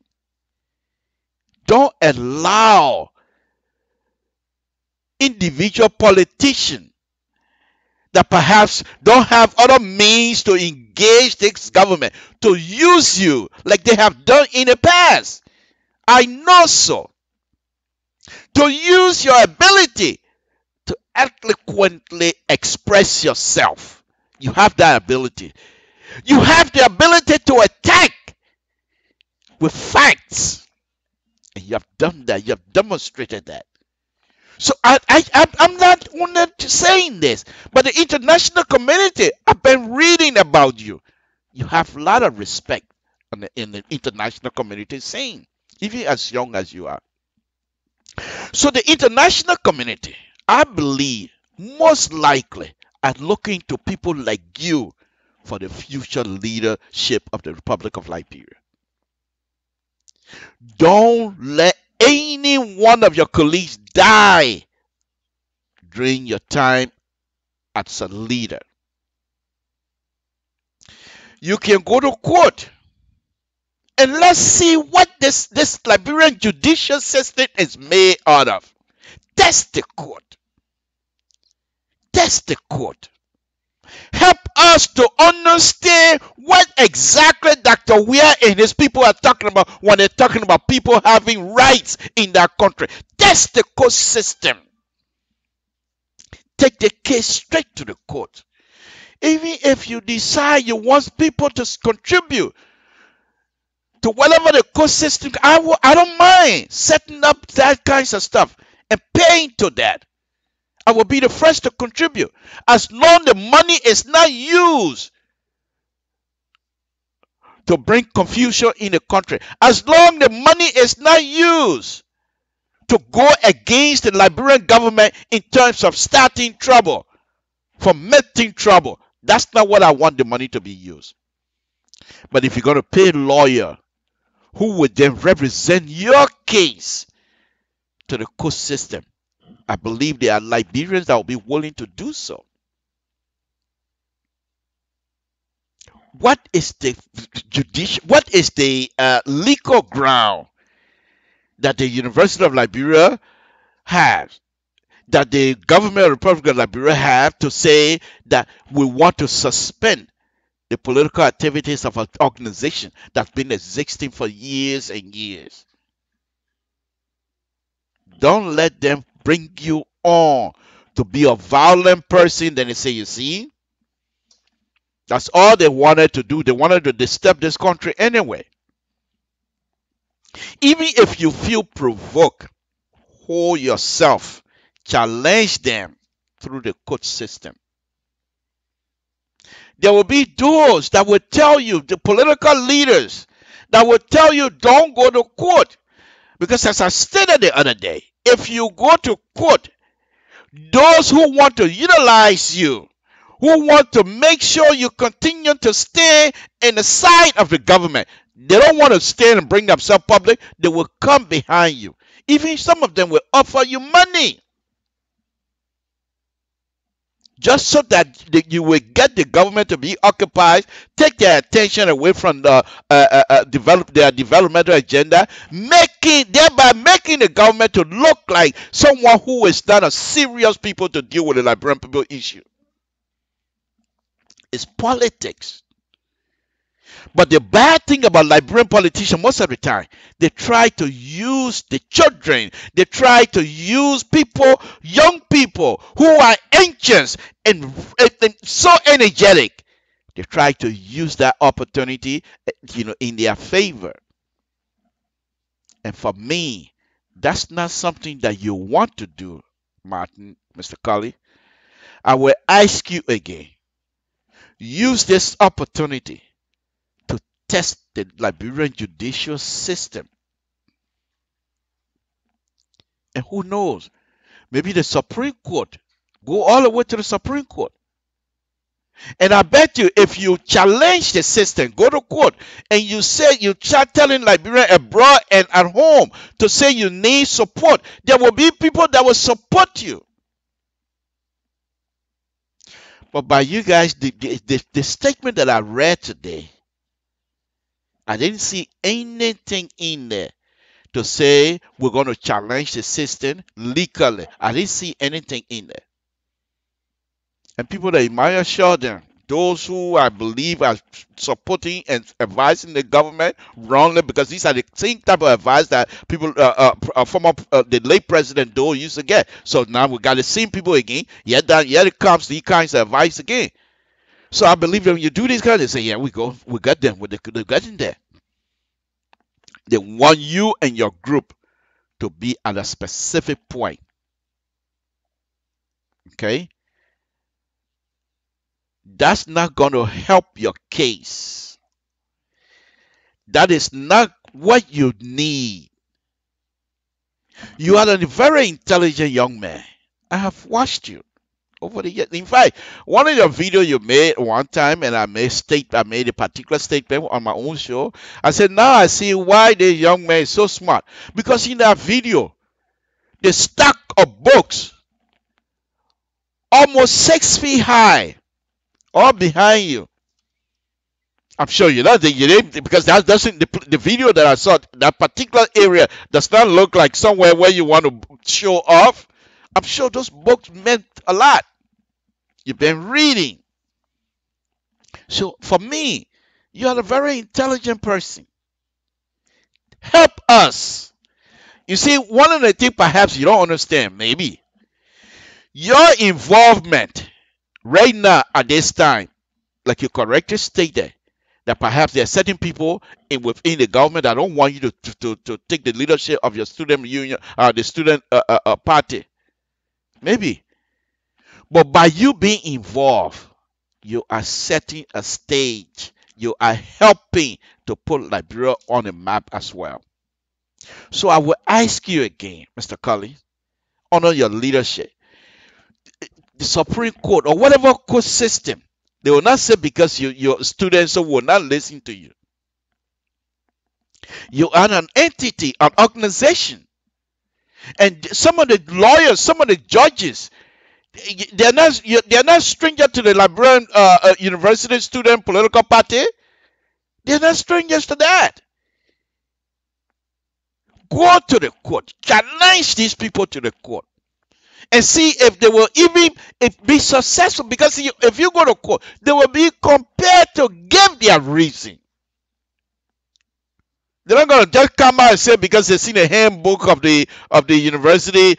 Don't allow individual politicians that perhaps don't have other means to engage this government to use you like they have done in the past. I know so. To use your ability to eloquently express yourself. You have that ability. You have the ability to attack with facts. And you have done that. You have demonstrated that. So I'm not only saying this, but the international community, I've been reading about you. You have a lot of respect in the international community saying, even as young as you are. So the international community, I believe, most likely are looking to people like you for the future leadership of the Republic of Liberia. Don't let any one of your colleagues die during your time as a leader. You can go to court and let's see what this Liberian judicial system is made out of. Test the court. Test the court. Help us to understand what exactly Dr. Weir and his people are talking about when they're talking about people having rights in their country. Test the court system. Take the case straight to the court. Even if you decide you want people to contribute to whatever the court system, I don't mind setting up that kinds of stuff and paying to that. I will be the first to contribute as long the money is not used to bring confusion in the country. As long the money is not used to go against the Liberian government in terms of starting trouble, fomenting trouble. That's not what I want the money to be used. But if you're going to pay a lawyer who would then represent your case to the court system, I believe there are Liberians that will be willing to do so. What is the legal ground that the University of Liberia has, that the government of the Republic of Liberia have to say that we want to suspend the political activities of an organization that's been existing for years and years? Don't let them bring you on to be a violent person. Then they say, you see, that's all they wanted to do. They wanted to disturb this country anyway. Even if you feel provoked, hold yourself, challenge them through the court system. There will be those that will tell you, the political leaders, that will tell you don't go to court. Because as I stated the other day, if you go to court, those who want to utilize you, who want to make sure you continue to stay in the side of the government, they don't want to stand and bring themselves public, they will come behind you. Even some of them will offer you money, just so that you will get the government to be occupied, take their attention away from the their developmental agenda, thereby making the government to look like someone who is not a serious people to deal with the Liberian people issue. It's politics. But the bad thing about Liberian politicians, most of the time, they try to use the children. They try to use people, young people who are anxious and so energetic. They try to use that opportunity, in their favor. And for me, that's not something that you want to do, Martin, Mr. Colley. I will ask you again. Use this opportunity to test the Liberian judicial system. And who knows, maybe the Supreme Court Go all the way to the Supreme Court. And I bet you, if you challenge the system, go to court, and you say you start telling Liberia abroad and at home to say you need support, there will be people that will support you. But by you guys, the statement that I read today, I didn't see anything in there to say we're going to challenge the system legally. I didn't see anything in there. And people that admire Sheldon, those who I believe are supporting and advising the government wrongly, because these are the same type of advice that people, former the late President Doe used to get. So now we got the same people again. Yet it comes these kinds of advice again. So I believe that when you do this kind, they say, yeah, we got them. They got in there. They want you and your group to be at a specific point. Okay? That's not going to help your case. That is not what you need. You are a very intelligent young man. I have watched you over the years. In fact, one of your videos you made one time, and I made a particular statement on my own show. I said, now I see why this young man is so smart. Because in that video, the stack of books, almost 6 feet high, all behind you. I'm sure you know because that doesn't the video that I saw, that particular area does not look like somewhere where you want to show off. I'm sure those books meant a lot. You've been reading. So for me, you are a very intelligent person. Help us. You see, one of the things perhaps you don't understand, maybe, your involvement right now at this time, like you correctly stated, that perhaps there are certain people within the government that don't want you to take the leadership of your student union, the student party. Maybe. But by you being involved, you are setting a stage. You are helping to put Liberia on the map as well. So I will ask you again, Mr. Collins, honor your leadership. The Supreme Court or whatever court system, they will not say because your students will not listen to you. You are an entity, an organization. And some of the lawyers, some of the judges, they're not stranger to the Liberian University Student Political Party. They're not strangers to that. Go to the court. Challenge these people to the court. And see if they will even be successful. Because if you go to court, they will be compelled to give their reason. They're not going to just come out and say because they've seen a handbook of the university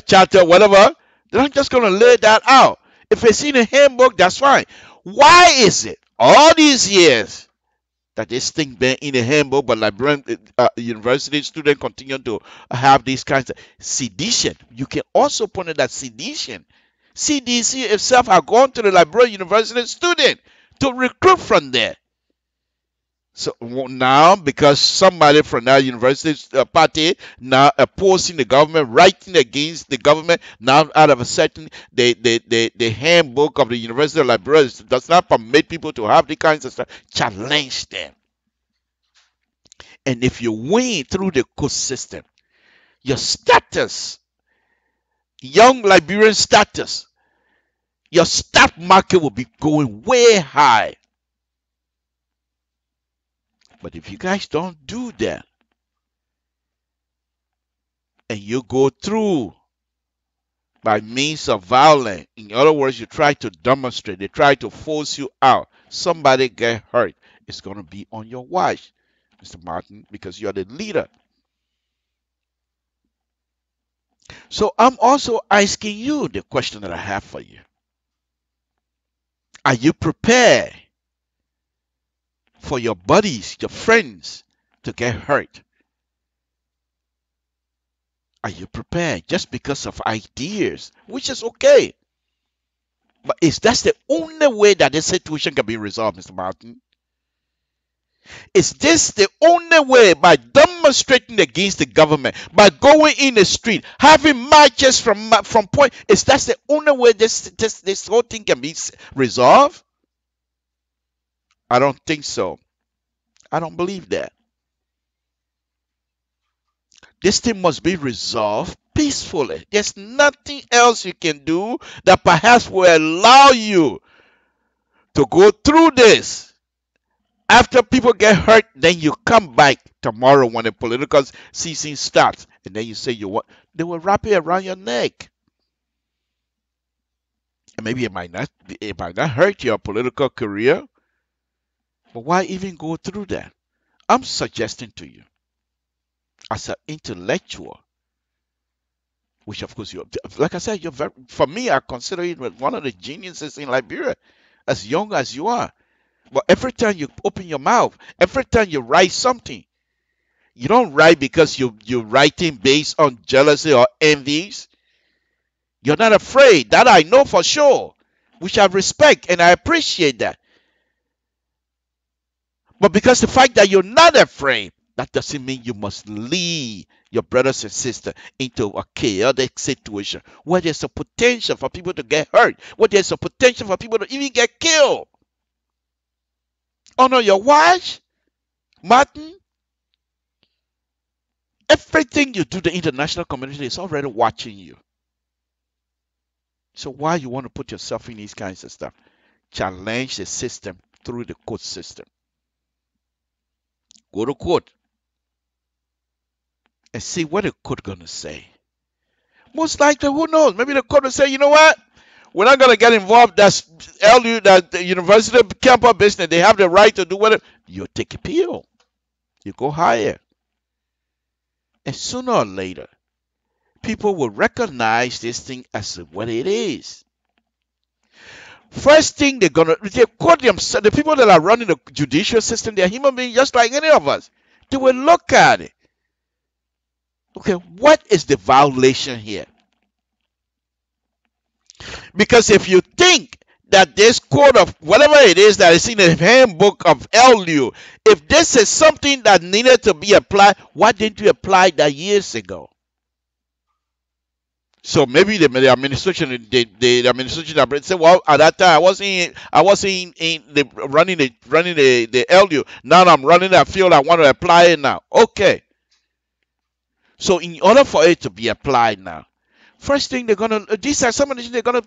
charter, whatever. They're not just going to lay that out. If they've seen a handbook, that's fine. Why is it all these years that this thing been in a handbook, but Liberian university students continue to have these kinds of sedition? You can also point at that sedition. CDC itself have gone to the Liberian University student to recruit from there. So now, because somebody from that university party now opposing the government, writing against the government, now out of a certain the handbook of the University of Liberia does not permit people to have the kinds of stuff. Challenge them. And if you win through the court system, your status, young Liberian status, your stock market will be going way high. But if you guys don't do that, and you go through by means of violence, in other words, you try to demonstrate, they try to force you out, somebody get hurt, it's going to be on your watch, Mr. Martin, because you're the leader. So I'm also asking you the question that I have for you. Are you prepared for your buddies, your friends to get hurt? Are you prepared just because of ideas, which is okay? But that's the only way that this situation can be resolved, Mr. Martin? Is this the only way, by demonstrating against the government, by going in the street, having marches from point? Is that the only way this whole thing can be resolved? I don't think so. I don't believe that. This thing must be resolved peacefully. There's nothing else you can do that perhaps will allow you to go through this. After people get hurt, then you come back tomorrow when the political season starts, and then you say you want. They will wrap it around your neck, and maybe it might not hurt your political career. But why even go through that? I'm suggesting to you, as an intellectual, which of course like I said, for me, I consider you one of the geniuses in Liberia, as young as you are. But every time you open your mouth, every time you write something, you don't write because you're writing based on jealousy or envies. You're not afraid. That I know for sure, which I respect and I appreciate that. But because the fact that you're not afraid, that doesn't mean you must lead your brothers and sisters into a chaotic situation where there's a potential for people to get hurt, where there's a potential for people to even get killed. Honor your watch, Martin. Everything you do, the international community is already watching you. So why you want to put yourself in these kinds of stuff? Challenge the system through the court system. Go to court and see what the court gonna say. Most likely, who knows? Maybe the court will say, you know what? We're not gonna get involved. That's LU, that the university campus business. They have the right to do whatever. You take appeal. You go higher. And sooner or later, people will recognize this thing as what it is. First thing they quote themselves, the people that are running the judicial system, they're human beings just like any of us. They will look at it. Okay, what is the violation here? Because if you think that this code of whatever it is that is in the handbook of LU, if this is something that needed to be applied, why didn't you apply that years ago? So maybe the administration, the administration said, well, at that time I wasn't in the running the LU. Now I'm running that field. I want to apply it now. Okay. So in order for it to be applied now, first thing these are some of the things they're gonna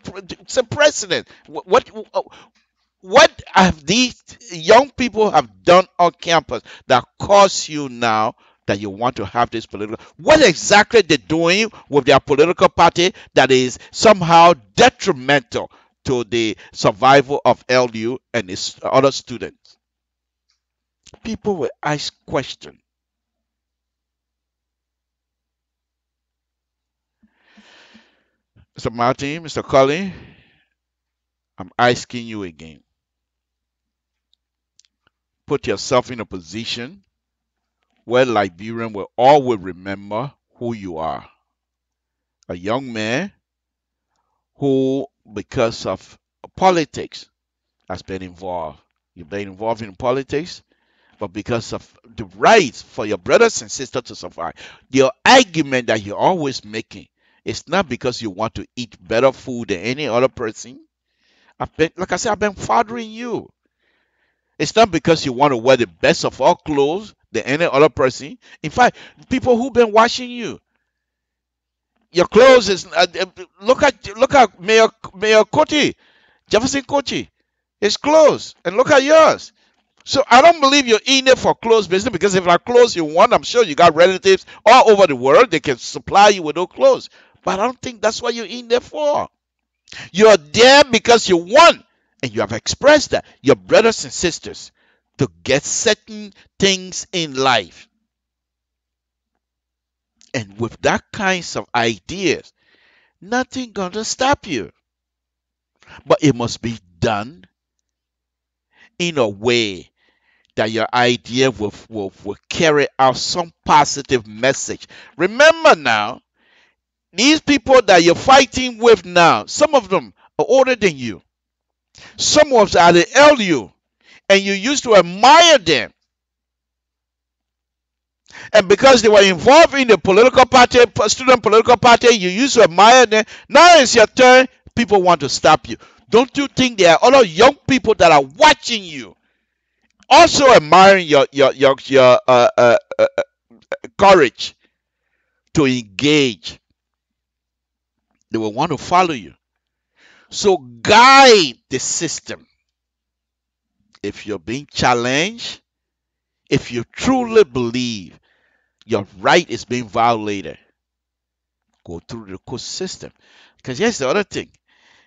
set precedent. What have these young people have done on campus that cause you now that you want to have this political? What exactly they're doing with their political party that is somehow detrimental to the survival of LU and its other students? People will ask questions. Mr. Martin, Mr. Colley, I'm asking you again. Put yourself in a position where Liberians will always remember who you are. A young man who, because of politics, has been involved. You've been involved in politics, but because of the rights for your brothers and sisters to survive. Your argument that you're always making, it's not because you want to eat better food than any other person. Like I said, I've been fathering you. It's not because you want to wear the best of all clothes than any other person. In fact, people who've been watching you, your clothes is look at Mayor Koti, Jefferson Koti, his clothes, and look at yours. So I don't believe you're in it for clothes business, because if like clothes you want, I'm sure you got relatives all over the world. They can supply you with those clothes. But I don't think that's what you're in there for. You're there because you want, and you have expressed that, your brothers and sisters to get certain things in life. And with that kinds of ideas, nothing gonna stop you. But it must be done in a way that your idea will carry out some positive message. Remember now, these people that you're fighting with now, some of them are older than you. Some of them are the LU, and you used to admire them. And because they were involved in the political party, student political party, you used to admire them. Now it's your turn. People want to stop you. Don't you think there are other young people that are watching you, also admiring your courage to engage? They will want to follow you. So guide the system. If you're being challenged, if you truly believe your right is being violated, go through the court system. Because here's the other thing.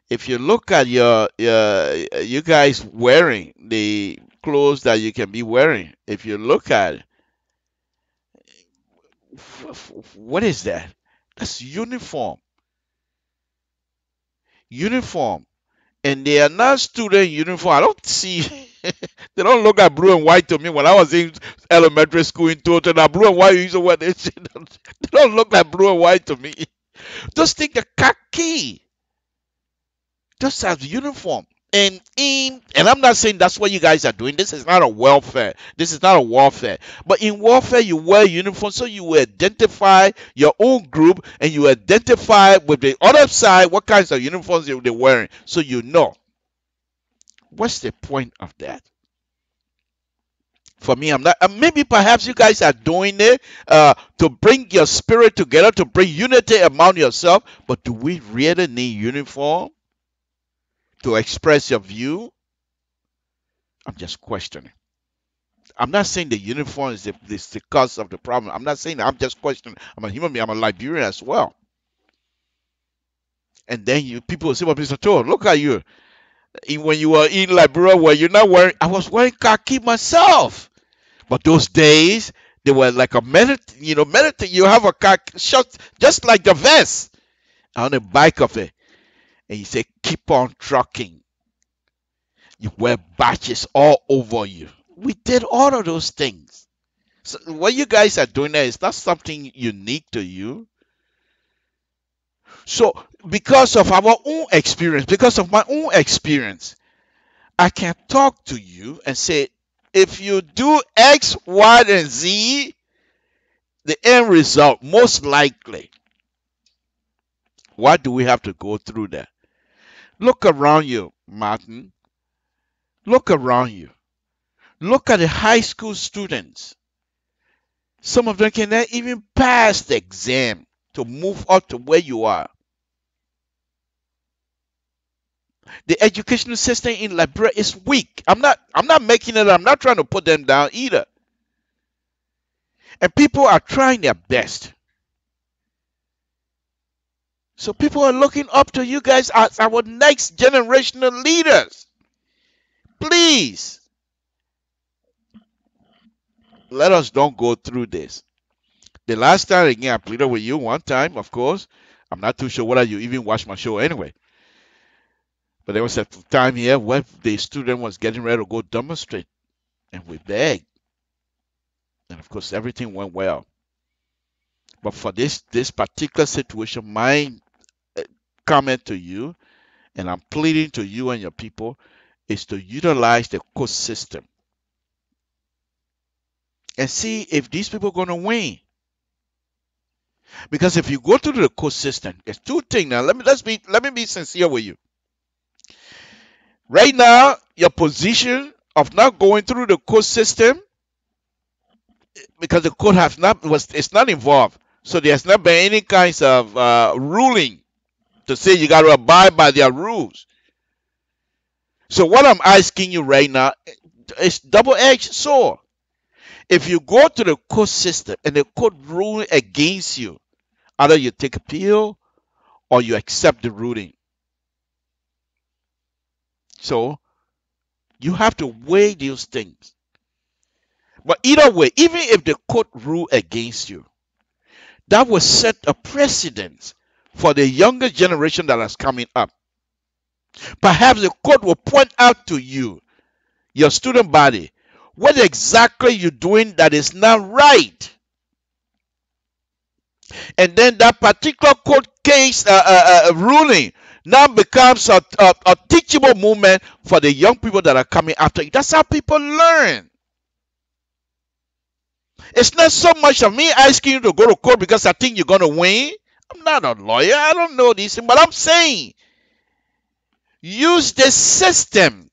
If you look at you guys wearing the clothes that you can be wearing, if you look at it, what is that? That's uniform. Uniform. And they are not student uniform. I don't see, they don't look at blue and white to me. When I was in elementary school in Toronto, now blue and white, you used to wear this. They don't look like blue and white to me. Just think of khaki. Just as uniform. And I'm not saying that's what you guys are doing. This is not a welfare. This is not a warfare. But in warfare, you wear uniform so you will identify your own group and you identify with the other side what kinds of uniforms they're wearing, so you know. What's the point of that? For me, I'm not. Maybe perhaps you guys are doing it to bring your spirit together, to bring unity among yourself. But do we really need uniform to express your view? I'm just questioning. I'm not saying the uniform is the cause of the problem. I'm not saying that. I'm just questioning. I'm a human being. I'm a Liberian as well. And then people will say, well, Mr. Toll, look at you. When you were in Liberia, where you're not wearing, I was wearing khaki myself. But those days, they were like a meditate. You have a khaki shirt, just like the vest on the back of it. And you say, keep on trucking. You wear badges all over you. We did all of those things. So what you guys are doing there is not something unique to you. So because of our own experience, because of my own experience, I can talk to you and say, if you do X, Y, and Z, the end result, most likely. Why do we have to go through that? Look around you, Martin. Look around you. Look at the high school students. Some of them cannot even pass the exam to move up to where you are. The educational system in Liberia is weak. I'm not making it. I'm not trying to put them down either. And people are trying their best. So people are looking up to you guys as our next generational leaders. Please, let us don't go through this. The last time, again, I pleaded with you one time, of course. I'm not too sure whether you even watched my show anyway. But there was a time here where the student was getting ready to go demonstrate. And we begged. And of course, everything went well. But for this particular situation, my comment to you, and I'm pleading to you and your people, is to utilize the court system and see if these people are going to win. Because if you go through the court system, there's two things. Now, let me be sincere with you. Right now, your position of not going through the court system, because the court it's not involved, so there's not been any kinds of ruling to say you got to abide by their rules. So what I'm asking you right now is double-edged sword. If you go to the court system and the court rule against you, either you take appeal or you accept the ruling. So you have to weigh those things. But either way, even if the court rule against you, that will set a precedent for the younger generation that is coming up. Perhaps the court will point out to you, your student body, what exactly you're doing that is not right. And then that particular court case ruling now becomes a teachable moment for the young people that are coming after you. That's how people learn. It's not so much of me asking you to go to court because I think you're going to win. I'm not a lawyer. I don't know these things. But I'm saying use the system.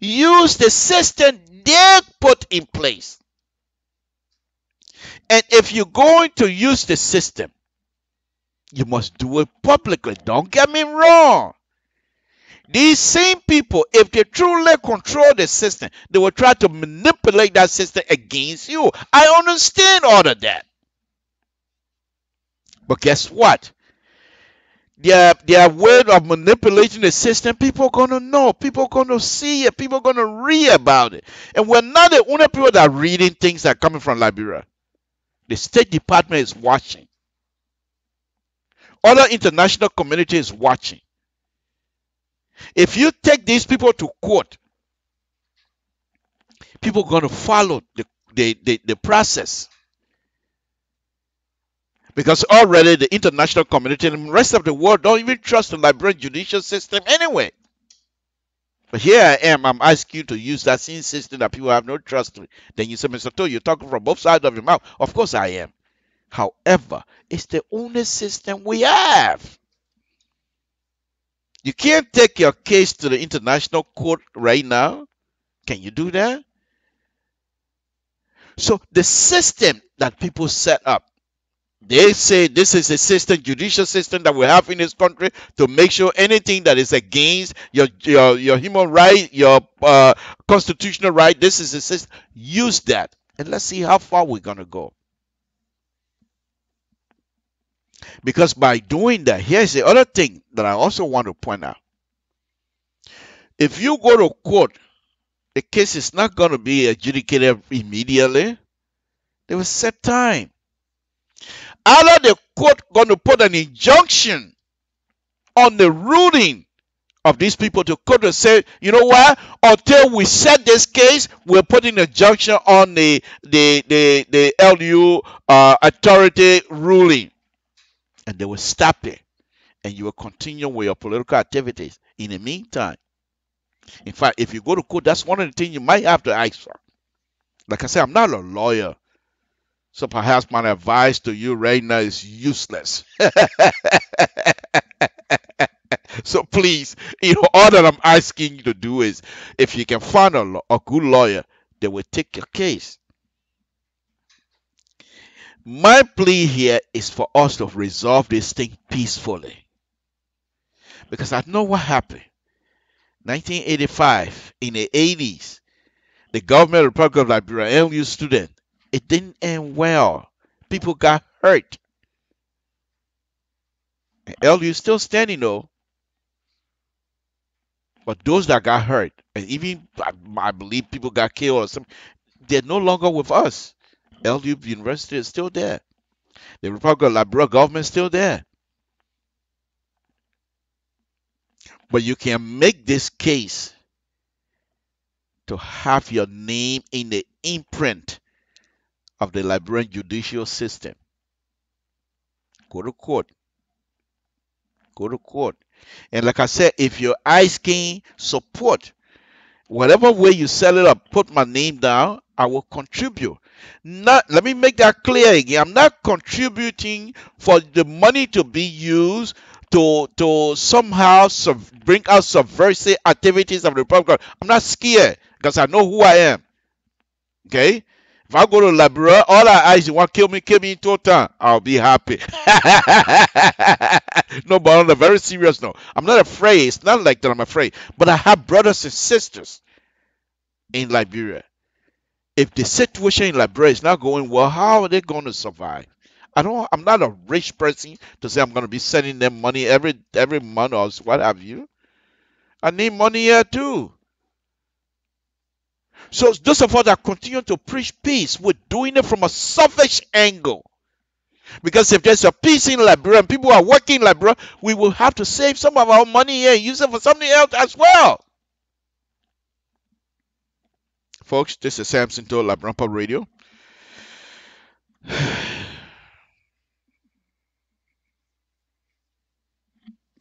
Use the system they put in place. And if you're going to use the system, you must do it publicly. Don't get me wrong. These same people, if they truly control the system, they will try to manipulate that system against you. I understand all of that. But guess what? Their way of manipulating the system, people are going to know. People are going to see it. People are going to read about it. And we're not the only people that are reading things that are coming from Liberia. The State Department is watching. Other international community is watching. If you take these people to court, people are going to follow the process. Because already the international community and the rest of the world don't even trust the Liberian judicial system anyway. But here I am, I'm asking you to use that same system that people have no trust in. Then you say, Mr. Toe, you're talking from both sides of your mouth. Of course I am. However, it's the only system we have. You can't take your case to the international court right now. Can you do that? So the system that people set up, they say this is a system, judicial system that we have in this country to make sure anything that is against your human right, your constitutional right, this is a system. Use that. And let's see how far we're going to go. Because by doing that, here's the other thing that I also want to point out. If you go to court, the case is not going to be adjudicated immediately. There was set time. Either the court going to put an injunction on the ruling of these people to court and say, you know what? Until we set this case, we're putting an injunction on the LU authority ruling, and they will stop it, and you will continue with your political activities. In the meantime, in fact, if you go to court, that's one of the things you might have to ask for. Like I said, I'm not a lawyer. So perhaps my advice to you right now is useless. So please, all that I'm asking you to do is, if you can find a good lawyer, they will take your case. My plea here is for us to resolve this thing peacefully. Because I know what happened. 1985, in the 80s, the government of the Republic of Liberia, LU student, it didn't end well. People got hurt. And LU is still standing though. But those that got hurt, and even I believe people got killed or something, they're no longer with us. LU University is still there. The Republic of Liberia government is still there. But you can make this case to have your name in the imprint of the Liberian judicial system. Go to court. Go to court. And like I said, if you're asking support, whatever way you set it up, put my name down, I will contribute. Let me make that clear again. I'm not contributing for the money to be used to somehow bring out subversive activities of the Republic. I'm not scared because I know who I am. Okay? If I go to Liberia, all I ask, you want to kill me in total, I'll be happy. No, but on a very serious note, I'm not afraid. It's not like that I'm afraid. But I have brothers and sisters in Liberia. If the situation in Liberia is not going well, how are they going to survive? I'm not a rich person to say I'm going to be sending them money every month or what have you. I need money here too. So those of us that continue to preach peace, we're doing it from a selfish angle. Because if there's a peace in Liberia and people are working in Liberia, we will have to save some of our money here and use it for something else as well. Folks, this is Samson to Liberian Pub Radio.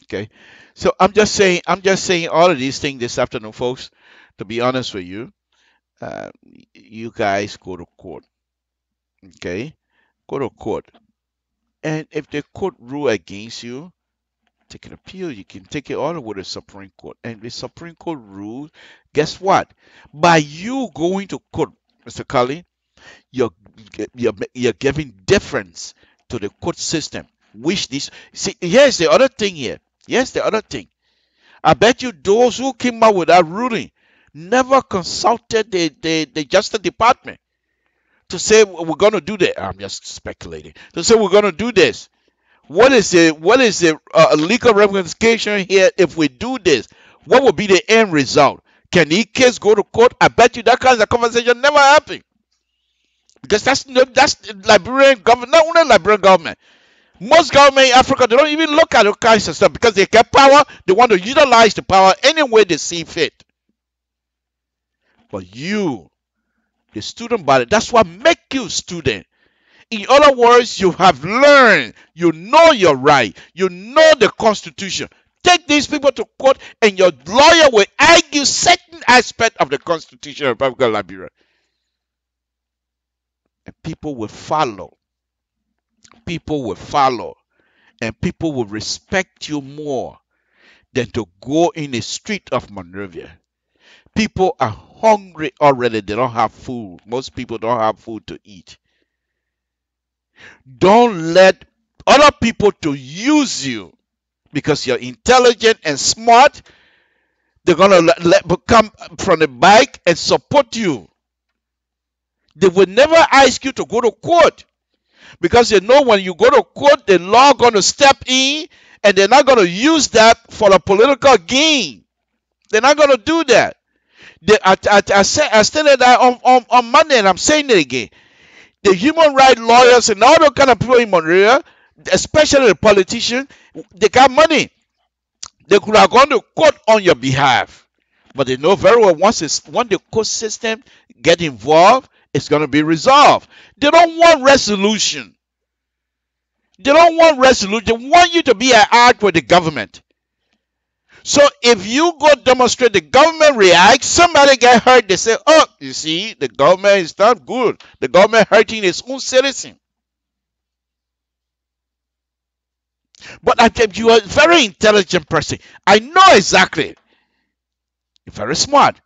Okay. So I'm just saying all of these things this afternoon, folks, to be honest with you. You guys go to court. Okay, go to court. And if the court rule against you, take an appeal. You can take it all the way to the Supreme Court. And the Supreme Court rules, guess what? By you going to court, Mr. Cully, you're giving deference to the court system. Which this see here's the other thing here. Here's the other thing. I bet you those who came out with that ruling never consulted the Justice Department to say we're going to do that. I'm just speculating. To say we're going to do this. What is the legal ramification here if we do this? What will be the end result? Can the case go to court? I bet you that kind of conversation never happened. Because that's Liberian government, not only Liberian government. Most government in Africa, they don't even look at those kinds of stuff because they get power. They want to utilize the power any way they see fit. But you, the student body, that's what makes you student. In other words, you have learned, you know your right, you know the Constitution. Take these people to court and your lawyer will argue certain aspect of the Constitution of the Republic of Liberia. And people will follow. People will follow. And people will respect you more than to go in the street of Monrovia. People are hungry already. They don't have food. Most people don't have food to eat. Don't let other people to use you because you're intelligent and smart. They're going to come from the back and support you. They will never ask you to go to court because they know when you go to court, the law going to step in and they're not going to use that for a political gain. They're not going to do that. I stated that on Monday and I'm saying it again. The human rights lawyers and all those kind of people in Monrovia, especially the politicians, they got money. They could have gone to court on your behalf. But they know very well once the court system get involved, it's going to be resolved. They don't want resolution. They don't want resolution. They want you to be at odds with the government. So if you go demonstrate, the government reacts, somebody get hurt, they say, oh, you see, the government is not good. The government hurting its own citizen. But I think you are a very intelligent person. I know exactly. You're very smart.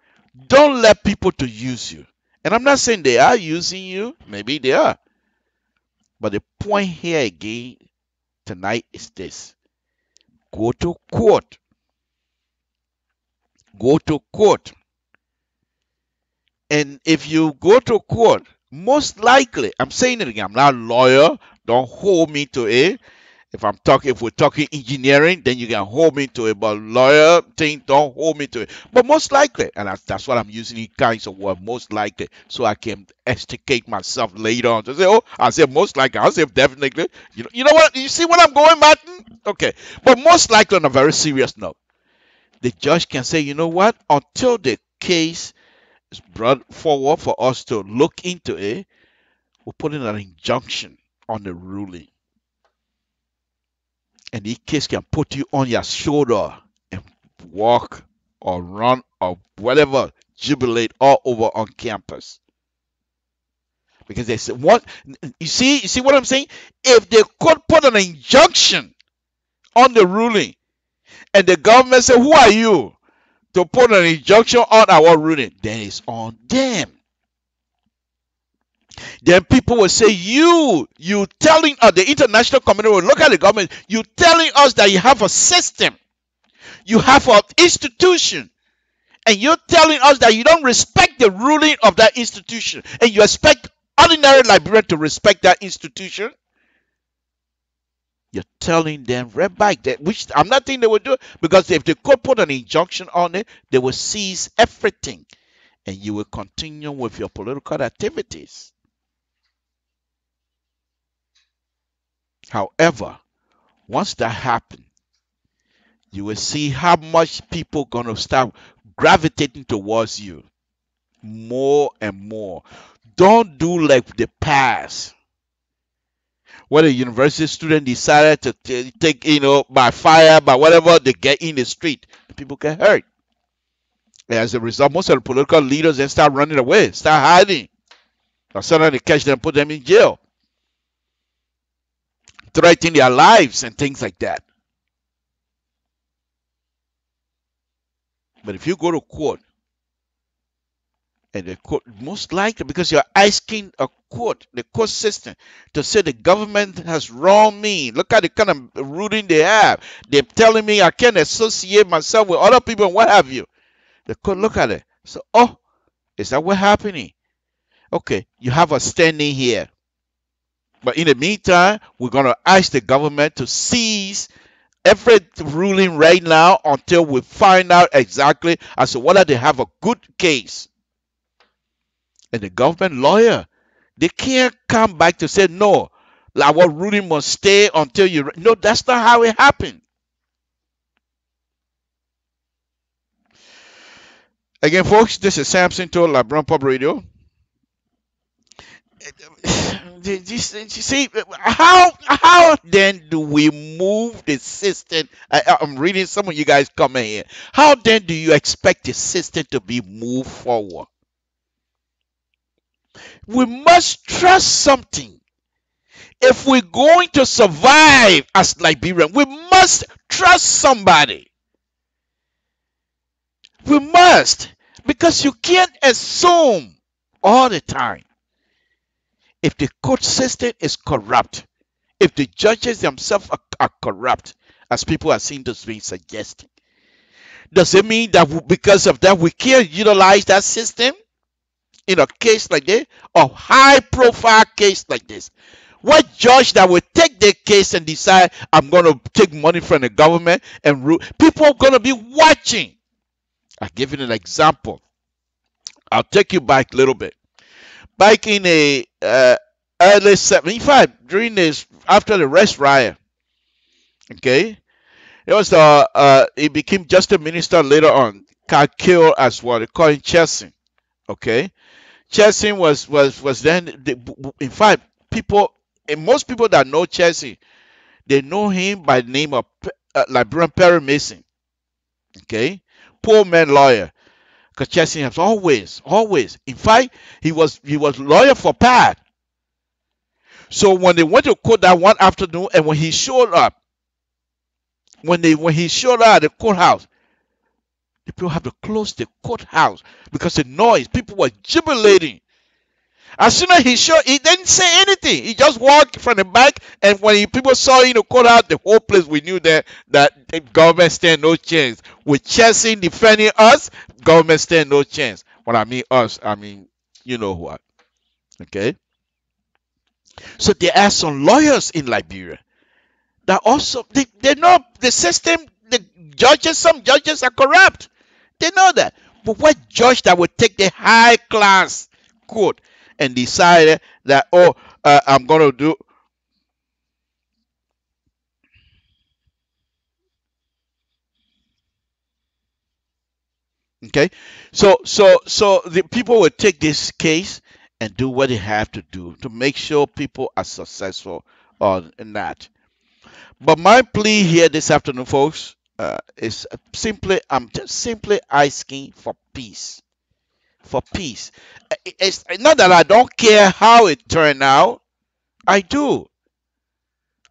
Don't let people to use you. And I'm not saying they are using you. Maybe they are. But the point here again tonight is this. Go to court. Go to court. And if you go to court, most likely, I'm saying it again, I'm not a lawyer. Don't hold me to it. If we're talking engineering, then you can hold me to it. But lawyer thing, don't hold me to it. But most likely, and that's what I'm using in kinds of words, most likely, so I can extricate myself later on to say, oh, I say most likely, I'll say definitely. You know what? You see what I'm going, Martin? Okay. But most likely on a very serious note, the judge can say, you know what? Until the case is brought forward for us to look into it, we're putting an injunction on the ruling. And the case can put you on your shoulder and walk or run or whatever, jubilate all over on campus. Because they say, what? You see what I'm saying? If the court put an injunction on the ruling and the government say, who are you to put an injunction on our ruling? Then it's on them. Then people will say, you telling us, the international community will look at the government, you telling us that you have a system, you have an institution, and you're telling us that you don't respect the ruling of that institution, and you expect ordinary Liberians to respect that institution. You're telling them right back that, which I'm not thinking they will do, because if the court put an injunction on it, they will seize everything, and you will continue with your political activities. However, once that happens, you will see how much people are going to start gravitating towards you more and more. Don't do like the past, where the university student decided to take, by fire, by whatever, they get in the street. People get hurt. And as a result, most of the political leaders then start running away, start hiding. Or suddenly they catch them, put them in jail, threaten their lives and things like that. But if you go to court, and the court, most likely, because you're asking a court, the court system, to say the government has wronged me. Look at the kind of ruling they have. They're telling me I can't associate myself with other people and what have you. The court look at it. So, oh, is that what's happening? Okay, you have a standing here. But in the meantime, we're going to ask the government to cease every ruling right now until we find out exactly as to whether they have a good case. And the government lawyer, they can't come back to say, no, our ruling must stay until you... No, that's not how it happened. Again, folks, this is Samson to LIBERIA Pub Radio. You see, how then do we move the system? I'm reading some of you guys comment here. How then do you expect the system to be moved forward? We must trust something. If we're going to survive as Liberians, we must trust somebody. We must, because you can't assume all the time. If the court system is corrupt, if the judges themselves are corrupt, as people are seen to be suggesting, does it mean that because of that we can't utilize that system in a case like this, a high-profile case like this? What judge that will take their case and decide, I'm going to take money from the government and rule? People are going to be watching. I'll give you an example. I'll take you back a little bit. Back in the early 75, during this, after the Rest riot, okay, it was he became just a minister later on, got killed as well. They call him Chesson, okay. Chesson was then, in fact, people, and most people that know Chesson, they know him by the name of Liberian Perry Mason, okay, poor man lawyer. Because Chesson has always, in fact, he was lawyer for Pat. So when they went to court that one afternoon, and when he showed up, when he showed up at the courthouse, the people have to close the courthouse because the noise. People were jubilating. As soon as he showed, he didn't say anything. He just walked from the back, and when people saw him in the courthouse, the whole place, we knew that the government stand no chance. With Chesson defending us, government stand no chance. When I mean us, I mean, you know what. Okay? So there are some lawyers in Liberia that also, they know the system, the judges, some judges are corrupt. They know that. But what judge that would take the high class court and decide that, I'm going to do... Okay, so the people will take this case and do what they have to do to make sure people are successful on that. But my plea here this afternoon, folks, is simply, I'm just simply asking for peace. For peace. It's not that I don't care how it turned out. I do.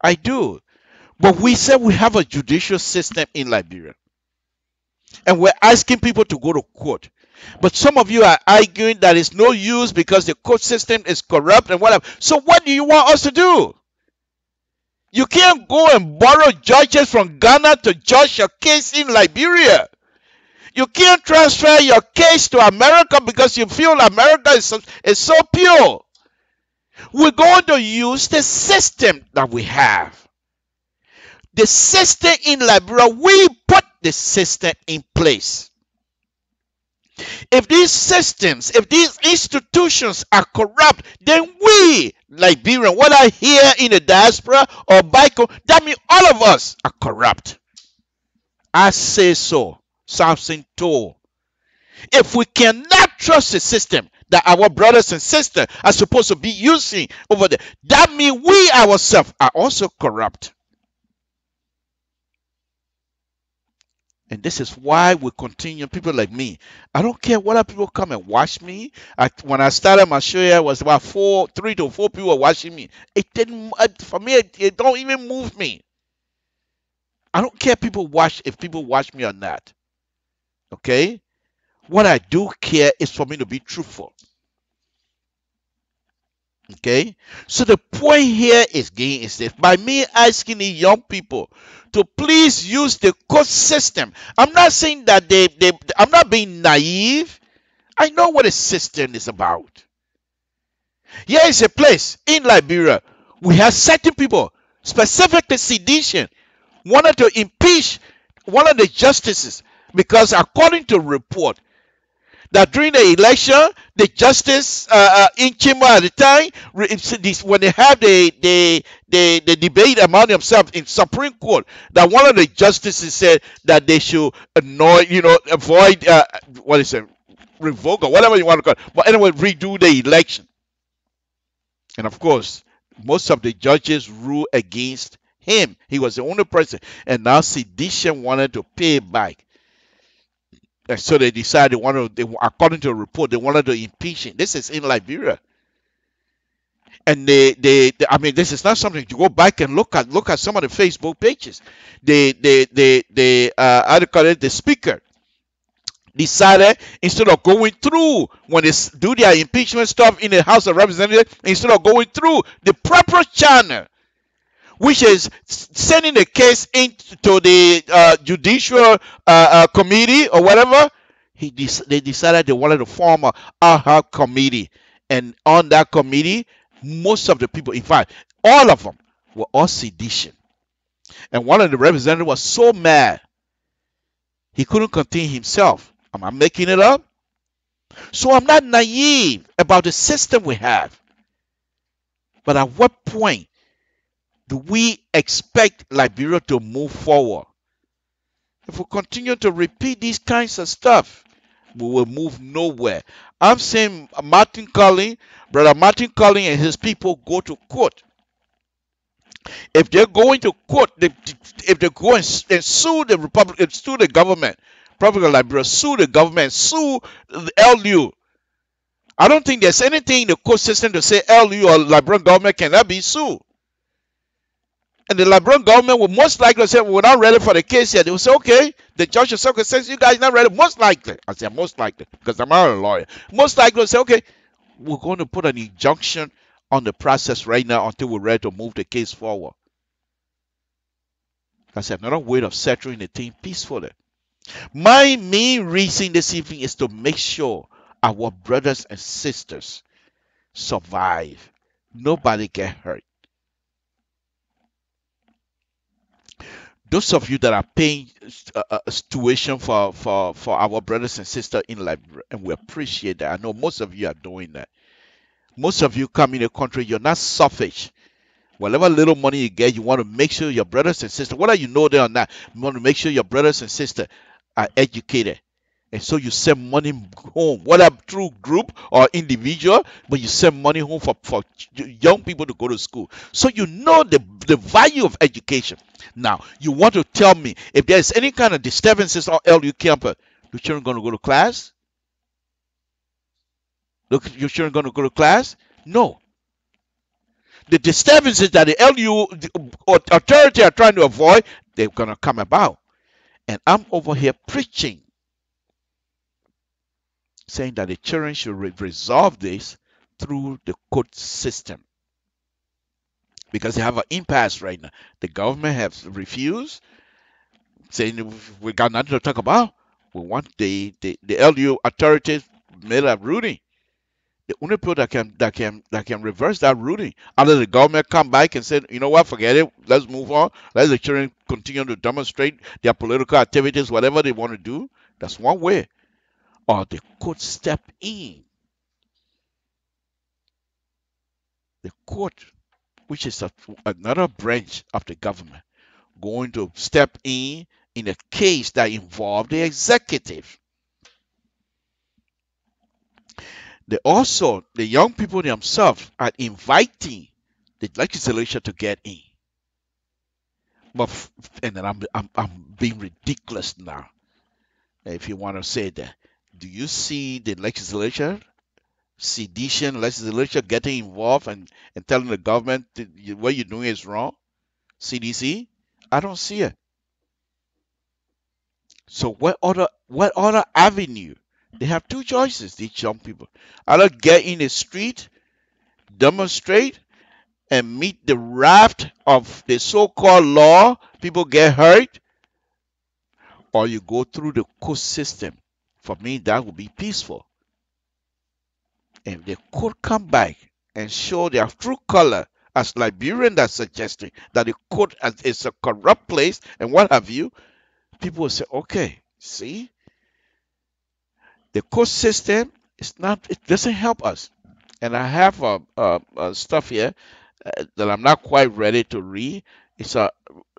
But we said we have a judicial system in Liberia. And we're asking people to go to court. But some of you are arguing that it's no use because the court system is corrupt and whatever. So what do you want us to do? You can't go and borrow judges from Ghana to judge your case in Liberia. You can't transfer your case to America because you feel America is so pure. We're going to use the system that we have. The system in Liberia, we put the system in place. If these systems, if these institutions are corrupt, then we, Liberians, whether here in the diaspora or back home, that means all of us are corrupt. I say so. Samson told. If we cannot trust the system that our brothers and sisters are supposed to be using over there, that means we ourselves are also corrupt. And this is why we continue. People like me, I don't care whether people come and watch me. When I started my show, it was about 3 to 4 people watching me. It didn't, for me, it don't even move me. I don't care if people watch me or not. Okay? What I do care is for me to be truthful. Okay? So the point here is this. By me asking the young people to please use the court system. I'm not saying that I'm not being naive. I know what a system is about. Here is a place in Liberia. We have certain people, specifically sedition, wanted to impeach one of the justices because according to report, that during the election, the justice in Chima at the time, when they have the debate among themselves in Supreme Court, that one of the justices said that they should avoid revoke or whatever you want to call it, but anyway, redo the election. And of course, most of the judges ruled against him. He was the only person, and now sedition wanted to pay back. And so they decided according to a report, they wanted to impeach him. This is in Liberia. And I mean, this is not something to go back and look at some of the Facebook pages. The speaker decided, instead of going through when they do their impeachment stuff in the House of Representatives, instead of going through the proper channel, which is sending the case into the judicial committee or whatever, they decided they wanted to form a ad hoc committee. And on that committee, most of the people, in fact, all of them were all sedition. And one of the representatives was so mad, he couldn't contain himself. Am I making it up? So I'm not naive about the system we have. But at what point do we expect Liberia to move forward? If we continue to repeat these kinds of stuff, we will move nowhere. I'm saying Brother Martin Collins and his people go to court. If they're going to court, if they go and sue the Republic, sue the government, Republic of Liberia, sue the government, sue the LU. I don't think there's anything in the court system to say LU or Liberian government cannot be sued. And the Liberian government will most likely say, we're not ready for the case yet. They will say, okay, the judge of circuit says you guys not ready. Most likely. I say most likely because I'm not a lawyer. Most likely will say, okay, we're going to put an injunction on the process right now until we're ready to move the case forward. That's another way of settling the thing peacefully. My main reason this evening is to make sure our brothers and sisters survive. Nobody get hurt. Those of you that are paying tuition for our brothers and sisters in Liberia, and we appreciate that. I know most of you are doing that. Most of you come in the country, you're not selfish. Whatever little money you get, you want to make sure your brothers and sisters, whether you know them or not, you want to make sure your brothers and sisters are educated. And so you send money home, whether through group or individual, but you send money home for young people to go to school. So you know the value of education. Now, you want to tell me, if there's any kind of disturbances on LU campus, the children going to go to class? Look, your children going to go to class? No. The disturbances that the LU authority are trying to avoid, they're going to come about. And I'm over here preaching, saying that the children should resolve this through the court system. Because they have an impasse right now. The government has refused, saying we got nothing to talk about. We want the LU authorities made a ruling. The only people that can reverse that ruling, either the government come back and say, you know what, forget it, let's move on, let the children continue to demonstrate their political activities, whatever they want to do. That's one way. Or the court step in. The court, which is another branch of the government, going to step in a case that involves the executive. The young people themselves are inviting the legislature to get in. And then I'm being ridiculous now. if you want to say that. Do you see the legislature, sedition legislature getting involved and telling the government what you're doing is wrong? CDC? I don't see it. So what other avenue? They have two choices, these young people. Either get in the street, demonstrate, and meet the raft of the so-called law, people get hurt, or you go through the court system. For me, that would be peaceful. If they could come back and show their true color, as Liberian that's suggesting that the court is a corrupt place and what have you, people will say, okay, see, the court system is not, it doesn't help us. And I have stuff here that I'm not quite ready to read. It's a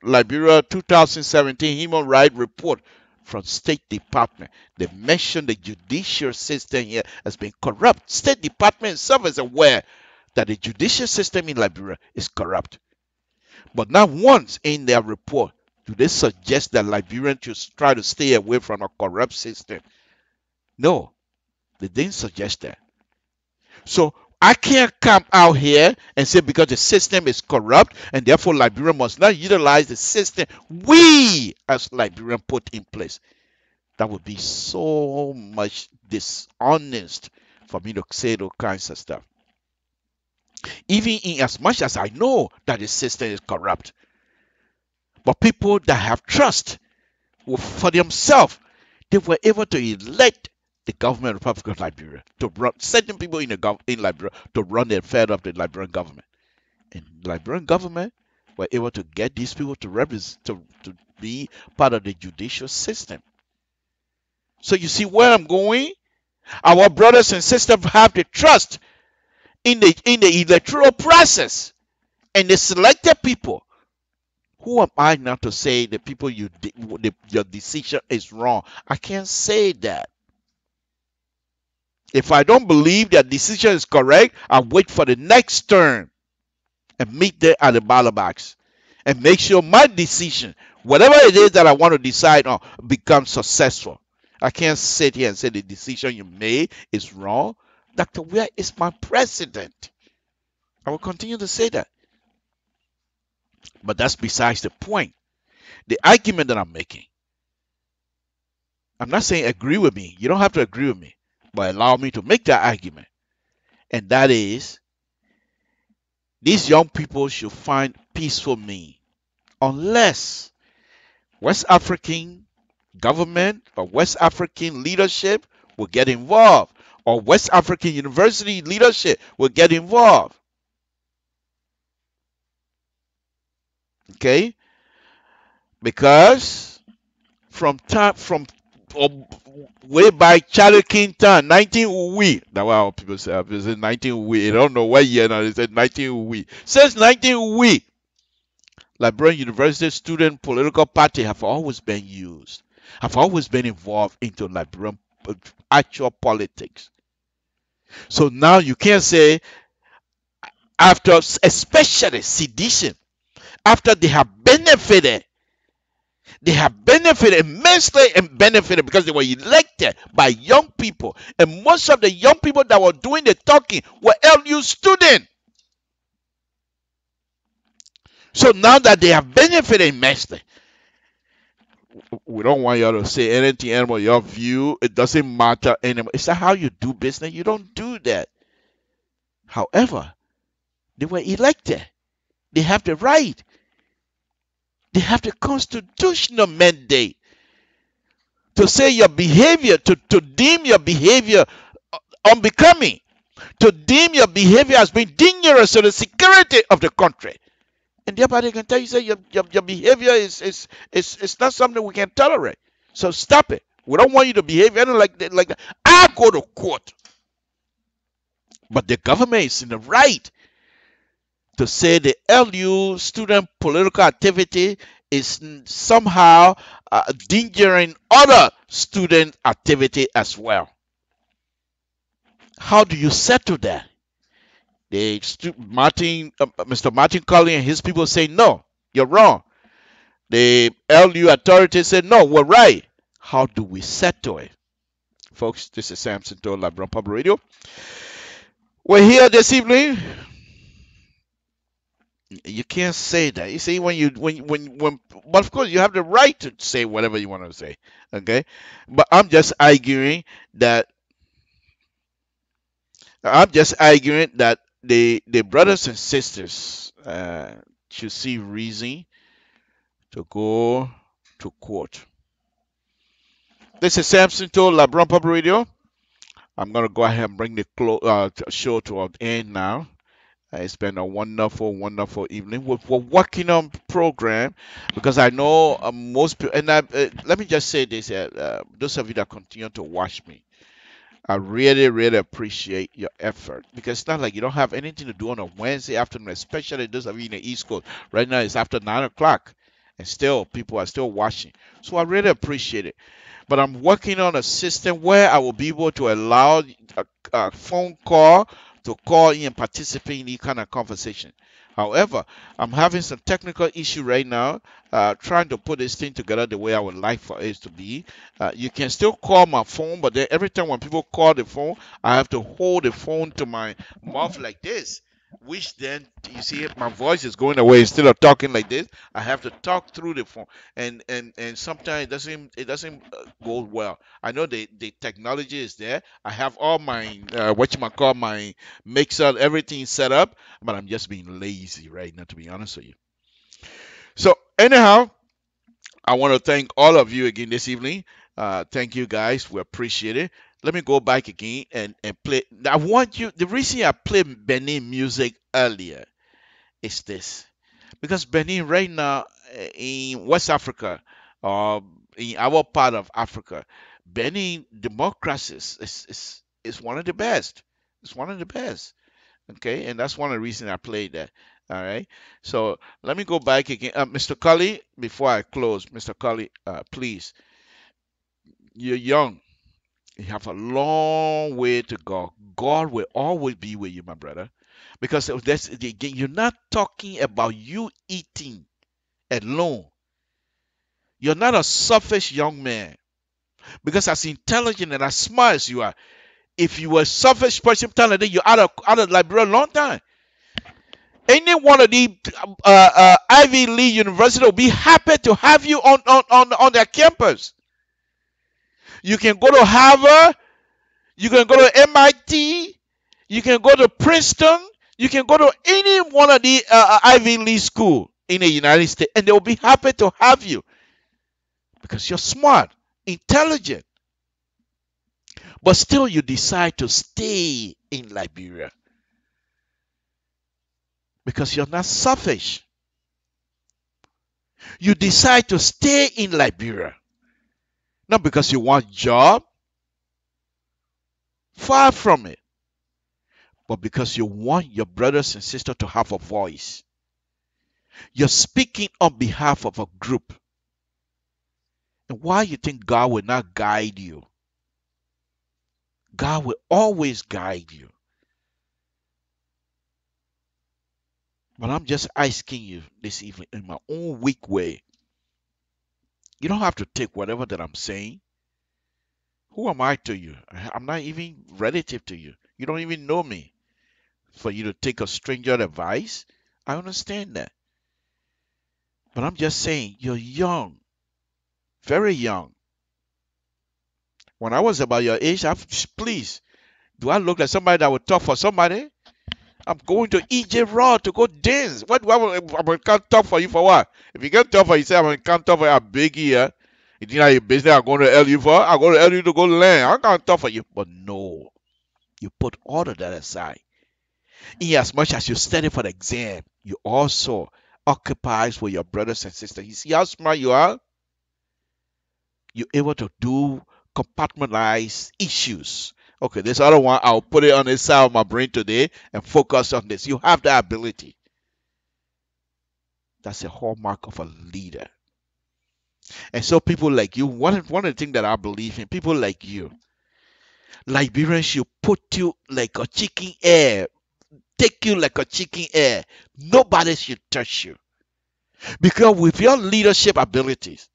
Liberia 2017 Human Rights Report from State Department. They mentioned the judicial system here has been corrupt. State Department itself is aware that the judicial system in Liberia is corrupt. But not once in their report do they suggest that Liberians should try to stay away from a corrupt system. No, they didn't suggest that. So I can't come out here and say because the system is corrupt and therefore Liberia must not utilize the system we as Liberians put in place. That would be so much dishonest for me to say those kinds of stuff. Even in as much as I know that the system is corrupt. But people that have trust for themselves, they were able to elect the government of the Republic of Liberia to run certain people in Liberia to run the affairs of the Liberian government. And the Liberian government were able to get these people to be part of the judicial system. So you see where I'm going? Our brothers and sisters have the trust in the electoral process and the selected people. Who am I not to say the people your decision is wrong? I can't say that. If I don't believe that decision is correct, I'll wait for the next turn and meet there at the ballot box and make sure my decision, whatever it is that I want to decide on, becomes successful. I can't sit here and say the decision you made is wrong. Dr. Where is my president? I will continue to say that. But that's besides the point. The argument that I'm making, I'm not saying agree with me. You don't have to agree with me. But allow me to make that argument. And that is, these young people should find peaceful means. Unless West African government or West African leadership will get involved. Or West African University leadership will get involved. Okay? Because from way back Charlie King time, 19 we. That's what our people say. They say 19 we. I don't know what year now. They said 19 we. Since 19 we, Liberian University student political party have always been used, have always been involved into Liberian actual politics. So now you can't say after, especially sedition, after they have benefited immensely and benefited because they were elected by young people. And most of the young people that were doing the talking were LU students. So now that they have benefited immensely, we don't want y'all to say anything about your view. It doesn't matter anymore. It's not how you do business. You don't do that. However, they were elected. They have the right. They have the constitutional mandate to say your behavior, to deem your behavior unbecoming, to deem your behavior as being dangerous to the security of the country. And thereby they can tell you, say your behavior is not something we can tolerate. So stop it. We don't want you to behave anything like that. I'll go to court. But the government is in the right to say the LU student political activity is somehow endangering other student activity as well. How do you settle that? Mr. Martin Colley and his people say, no, you're wrong. The LU authorities say, no, we're right. How do we settle it? Folks, this is Samson to LIBERIA Public Radio. We're here this evening. You can't say that. You see, but of course you have the right to say whatever you want to say. Okay, but that I'm just arguing that the brothers and sisters should see reason to go to court. This is Samson to LIBERIA Public Radio. I'm gonna go ahead and bring the show to an end now. It's been a wonderful, wonderful evening. We're working on program because I know most people. And let me just say this: those of you that continue to watch me, I really, really appreciate your effort because it's not like you don't have anything to do on a Wednesday afternoon, especially those of you in the East Coast. Right now, it's after 9 o'clock, and still people are still watching. So I really appreciate it. But I'm working on a system where I will be able to allow a phone call to call in and participate in any kind of conversation. However, I'm having some technical issue right now, trying to put this thing together the way I would like for it to be. You can still call my phone, but then every time when people call the phone, I have to hold the phone to my mouth like this, which then you see my voice is going away. Instead of talking like this, I have to talk through the phone, and sometimes it doesn't go well. I know the technology is there. I have all my my mixer, everything set up, but I'm just being lazy right now, to be honest with you. So anyhow, I want to thank all of you again this evening. Thank you guys. We appreciate it. Let me go back again and play. I want you. The reason I played Benin music earlier is this. Because Benin right now in West Africa, or in our part of Africa, Benin democracy is one of the best. It's one of the best. Okay, and that's one of the reasons I played that. All right. So let me go back again. Mr. Cully, before I close, Mr. Cully, please, you're young. You have a long way to go. God will always be with you, my brother. Because you're not talking about you eating alone. You're not a selfish young man. Because as intelligent and as smart as you are, if you were a selfish person, you're out of Liberia a long time. Any one of the Ivy League university will be happy to have you on their campus. You can go to Harvard, you can go to MIT, you can go to Princeton, you can go to any one of the Ivy League school in the United States, and they will be happy to have you because you're smart, intelligent. But still you decide to stay in Liberia because you're not selfish. You decide to stay in Liberia not because you want a job, far from it, but because you want your brothers and sisters to have a voice. You're speaking on behalf of a group. And why you think God will not guide you? God will always guide you. But I'm just asking you this evening in my own weak way. You don't have to take whatever that I'm saying. Who am I to you? I'm not even relative to you. You don't even know me. For you to take a stranger advice, I understand that. But I'm just saying, you're young. Very young. When I was about your age, please, do I look like somebody that would talk for somebody? I'm going to EJ Raw to go dance. What do I can't talk for you for what? If you can't talk for yourself, I can't talk for a big here. You think your business I'm going to LU for? I'm going to LU to go learn. I can't talk for you. But no. You put all of that aside. In as much as you study for the exam, you also occupy with your brothers and sisters. You see how smart you are? You're able to do compartmentalize issues. Okay, this other one, I'll put it on the side of my brain today and focus on this. You have that ability. That's a hallmark of a leader. And so people like you, one of the things that I believe in, people like you, Liberians should put you like a chicken egg, take you like a chicken egg. Nobody should touch you. Because with your leadership abilities,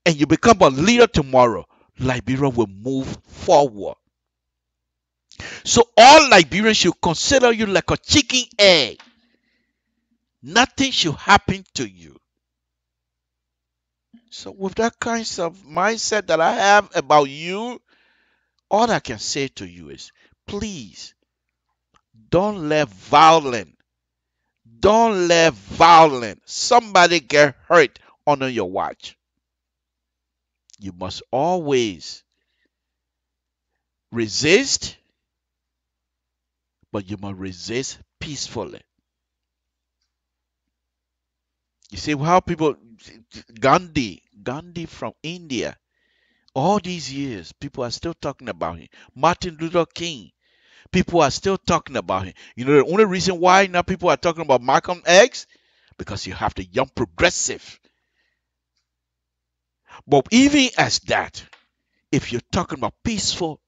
and you become a leader tomorrow, Liberia will move forward. So all Liberians should consider you like a chicken egg. Nothing should happen to you. So with that kind of mindset that I have about you, all I can say to you is, please don't let somebody get hurt under your watch. You must always resist, but you must resist peacefully. You see how people, Gandhi from India, all these years, people are still talking about him. Martin Luther King, people are still talking about him. You know, the only reason why now people are talking about Malcolm X, because you have the young progressive. But even as that, if you're talking about peaceful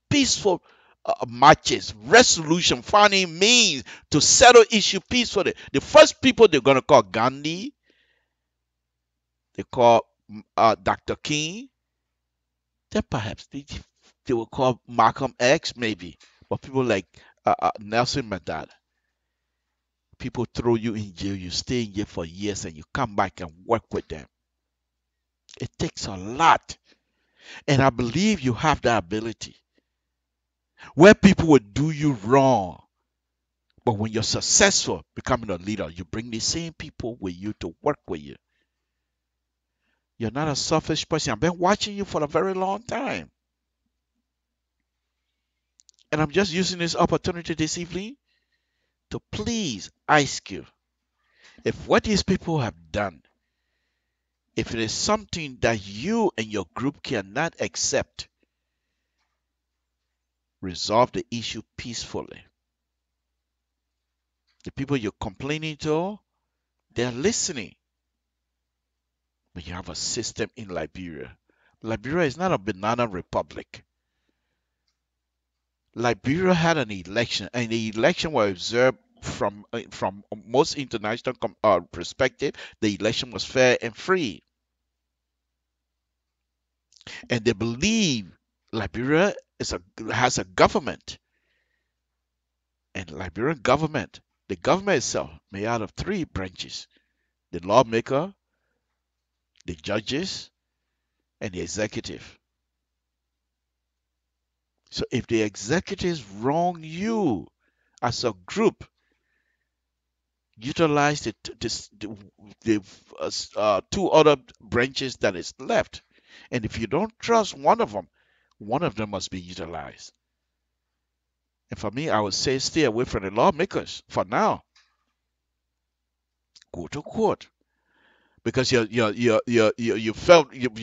matches, resolution, finding means to settle issue peacefully, the first people they're going to call Gandhi, they call Dr. King, then perhaps they will call Malcolm X maybe. But people like Nelson Mandela, people throw you in jail, you stay in jail for years, and you come back and work with them. It takes a lot. And I believe you have that ability. Where people will do you wrong, but when you're successful becoming a leader, you bring the same people with you to work with you. You're not a selfish person. I've been watching you for a very long time. And I'm just using this opportunity this evening to please ask you, if what these people have done, if it is something that you and your group cannot accept, resolve the issue peacefully. The people you're complaining to, they're listening. But you have a system in Liberia. Liberia is not a banana republic. Liberia had an election, and the election was observed from most international perspective. The election was fair and free, and they believe Liberia has a government, and Liberian government, the government itself, made out of three branches: the lawmaker, the judges, and the executive. So if the executives wrong you as a group, utilize the two other branches that is left. And if you don't trust one of them must be utilized. And for me, I would say stay away from the lawmakers for now. Go to court. Because you're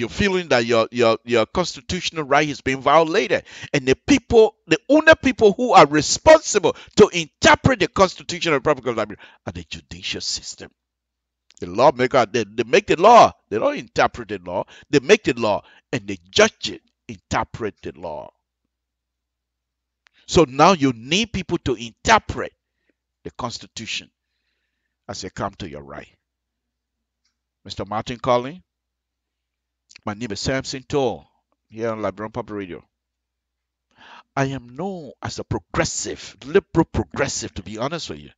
feeling that your constitutional right is being violated, and the only people who are responsible to interpret the Constitution of the Republic of Liberia are the judicial system. The lawmaker, they make the law. They don't interpret the law. They make the law, and the judges interpret the law. So now you need people to interpret the Constitution as they come to your right. Mr. Martin Collin, my name is Samson Toll, here on Liberian Public Radio. I am known as a progressive, liberal progressive, to be honest with you.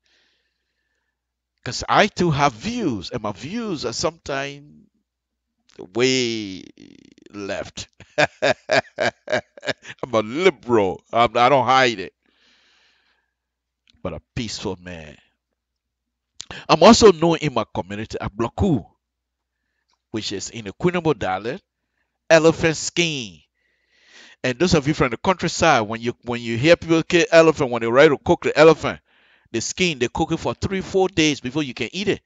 Because I too have views, and my views are sometimes way left. I'm a liberal. I don't hide it. But a peaceful man. I'm also known in my community as Bloku, which is in the Equitable dialect, elephant skin. And those of you from the countryside, when you hear people kill elephant, when they're ready to cook the elephant, the skin, they cook it for 3-4 days before you can eat it.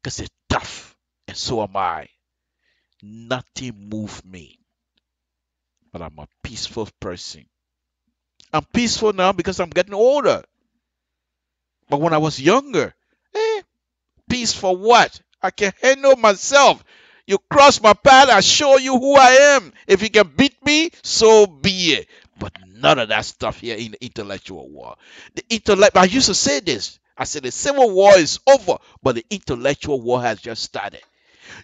Because it's tough. And so am I. Nothing moves me. But I'm a peaceful person. I'm peaceful now because I'm getting older. But when I was younger, peace for what? I can handle myself. You cross my path, I show you who I am. If you can beat me, so be it. But none of that stuff here in the intellectual war. I used to say this. I said the civil war is over, but the intellectual war has just started.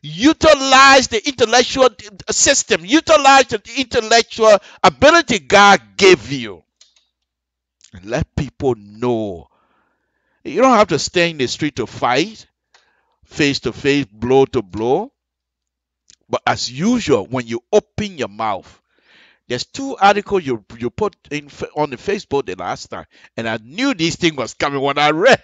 Utilize the intellectual system. Utilize the intellectual ability God gave you. And let people know. You don't have to stay in the street to fight, face to face, blow to blow. But as usual, when you open your mouth, there's two articles you put in on the Facebook the last time, and I knew this thing was coming when I read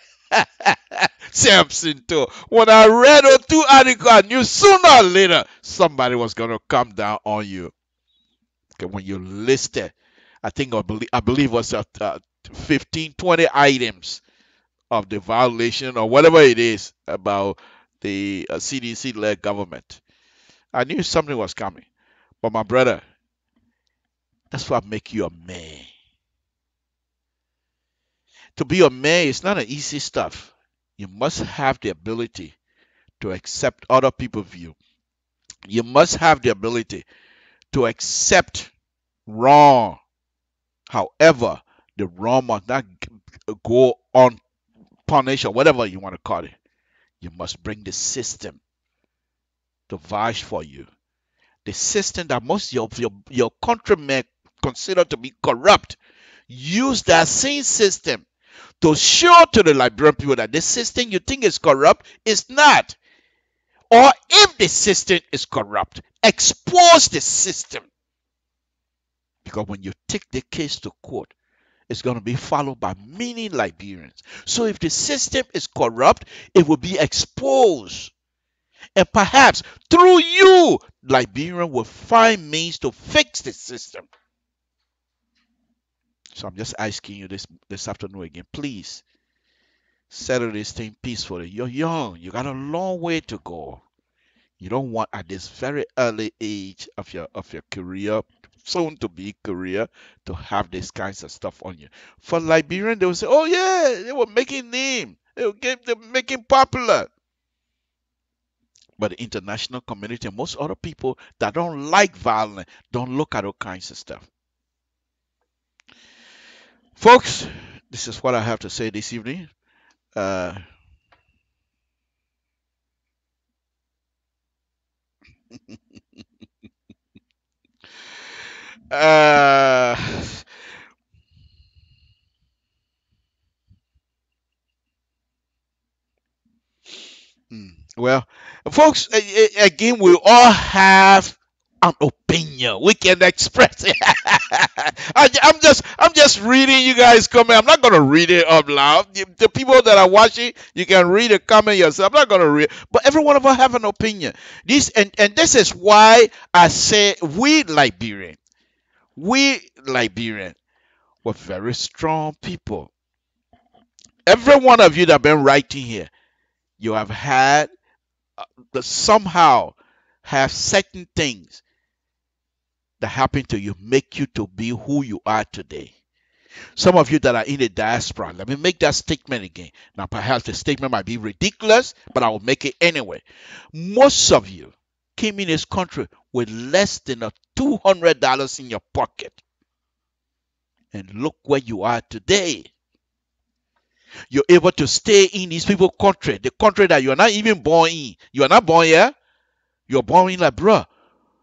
Samson too. When I read those two articles, I knew sooner or later somebody was gonna come down on you. Okay, when you listed, I believe it was 15, 20 items of the violation or whatever it is about the CDC-led government. I knew something was coming. But my brother, that's what make you a man. To be a man is not an easy stuff. You must have the ability to accept other people's view. You must have the ability to accept wrong. However, the wrong must not go unpunished or whatever you want to call it. You must bring the system to vouch for you. The system that most of your countrymen consider to be corrupt. Use that same system to show to the Liberian people that the system you think is corrupt is not. Or if the system is corrupt, expose the system. Because when you take the case to court, it's going to be followed by many Liberians. So if the system is corrupt, it will be exposed. And perhaps through you, Liberia will find means to fix the system. So I'm just asking you this afternoon again, please settle this thing peacefully. You're young. You got a long way to go. You don't want at this very early age of your career, soon to be career, to have these kinds of stuff on you. For Liberian, they will say, oh yeah, they were making name. They were making popular. But the international community and most other people that don't like violence don't look at all kinds of stuff. Folks, this is what I have to say this evening. Well, folks, again, we all have an opinion. We can express it. I'm just reading you guys' comment. I'm not gonna read it out loud. The people that are watching, you can read a comment yourself. I'm not gonna read, but every one of us have an opinion. This is why I say we Liberian, we're very strong people. Every one of you that have been writing here, you have had somehow have certain things that happen to you, make you to be who you are today. Some of you that are in the diaspora, let me make that statement again. Now, perhaps the statement might be ridiculous, but I will make it anyway. Most of you came in this country with less than $200 in your pocket. And look where you are today. You're able to stay in these people's country, the country that you're not even born in. You are not born here. You're born in Liberia.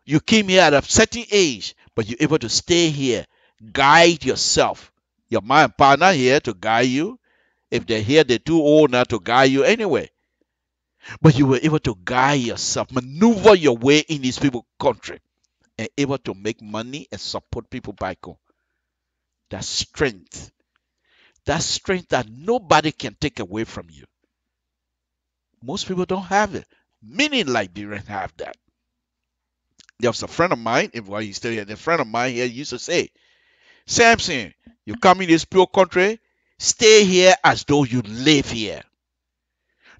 You came here at a certain age, but you're able to stay here, guide yourself. Your mom and pa not here to guide you. If they're here, they're too old now to guide you anyway. But you were able to guide yourself, maneuver your way in these people's country, and able to make money and support people back home. That's strength. That's strength that nobody can take away from you. Most people don't have it. Many Liberians have that. There was a friend of mine, while he's still here, a friend of mine here used to say, Samson, you come in this pure country, stay here as though you live here.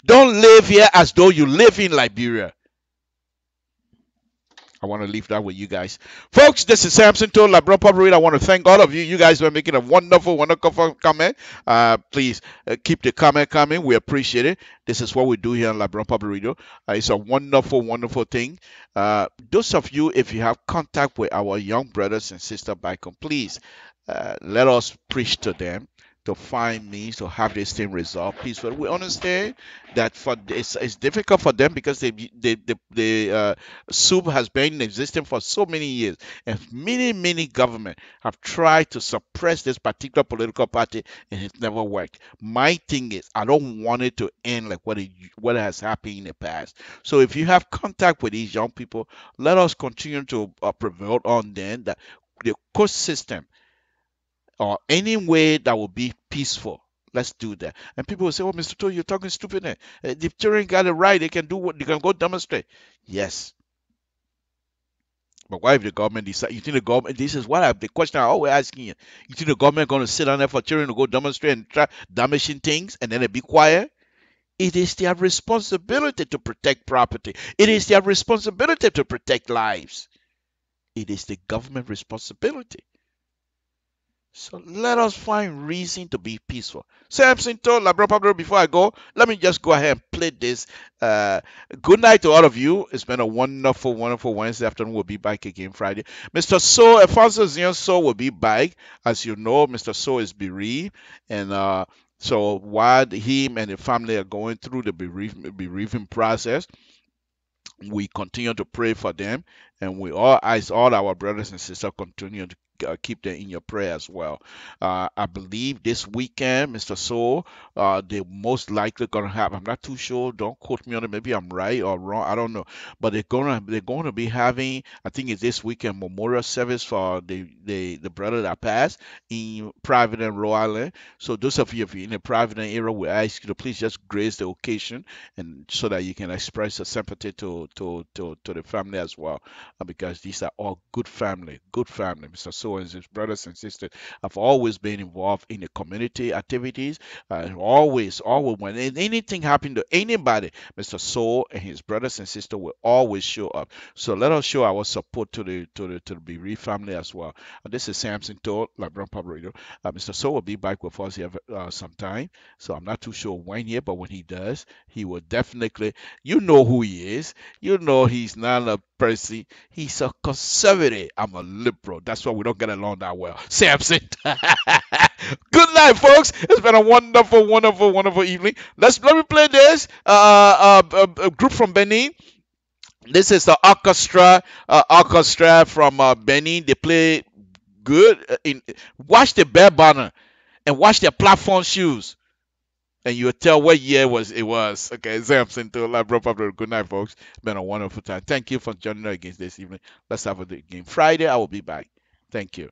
Don't live here as though you live in Liberia. I want to leave that with you guys. Folks, this is Samson told Liberian Public Radio. I want to thank all of you. You guys were making a wonderful comment. Please keep the comment coming. We appreciate it. This is what we do here on Liberian Public Radio. It's a wonderful thing. Those of you, if you have contact with our young brothers and sisters back home, please let us preach to them to find means to have this thing resolved peacefully. We understand that for it's difficult for them because the soup has been in existence for so many years, and many government have tried to suppress this particular political party, and it's never worked. My thing is, I don't want it to end like what has happened in the past. So if you have contact with these young people, let us continue to prevail on them that the court system or any way that will be peaceful. Let's do that. And people will say, "Oh, Mr. Toh, you're talking stupid." The children got it right. They can do what they can go demonstrate. Yes, but why if the government decide? You think the government? This is the question I always asking you. You think the government going to sit down there for children to go demonstrate and try damaging things, and then they be quiet? It is their responsibility to protect property. It is their responsibility to protect lives. It is the government responsibility. So let us find reason to be peaceful. Samson told Labra Pablo, before I go, let me just go ahead and play this. Good night to all of you. It's been a wonderful Wednesday afternoon. We'll be back again Friday. Mr. So, Alfonso Zion So will be back. As you know, Mr. So is bereaved. And so while him and the family are going through the bereaving process, we continue to pray for them, and we all, as all our brothers and sisters, continue to keep them in your prayer as well. I believe this weekend, Mr. Soul, they most likely gonna have. I'm not too sure. Don't quote me on it. Maybe I'm right or wrong. I don't know. But they're gonna be having. I think it's this weekend memorial service for the brother that passed in Providence, Rhode Island. So those of you, if you're in the Providence area, we ask you to please just grace the occasion, and so that you can express your sympathy to the family as well, because these are all good family. Mr. So and his brothers and sisters have always been involved in the community activities. Always when anything happened to anybody, Mr. So and his brothers and sisters will always show up. So let us show our support to the bereaved family as well. This is Samson told LeBron Pub Radio. Mr. So will be back with us here sometime. So I'm not too sure when yet, but when he does, he will definitely. You know who he is. You know he's not a person. He's a conservative. I'm a liberal. That's why we don't get along that well. Samson. Good night, folks. It's been a wonderful evening. Let me play this. A group from Benin. This is the orchestra from Benin. They play good. Watch the bear banner and watch their platform shoes, and you'll tell what year it was. Okay, Samson to Labra Pablo. Good night, folks. It's been a wonderful time. Thank you for joining us again this evening. Let's have a game Friday. I will be back. Thank you.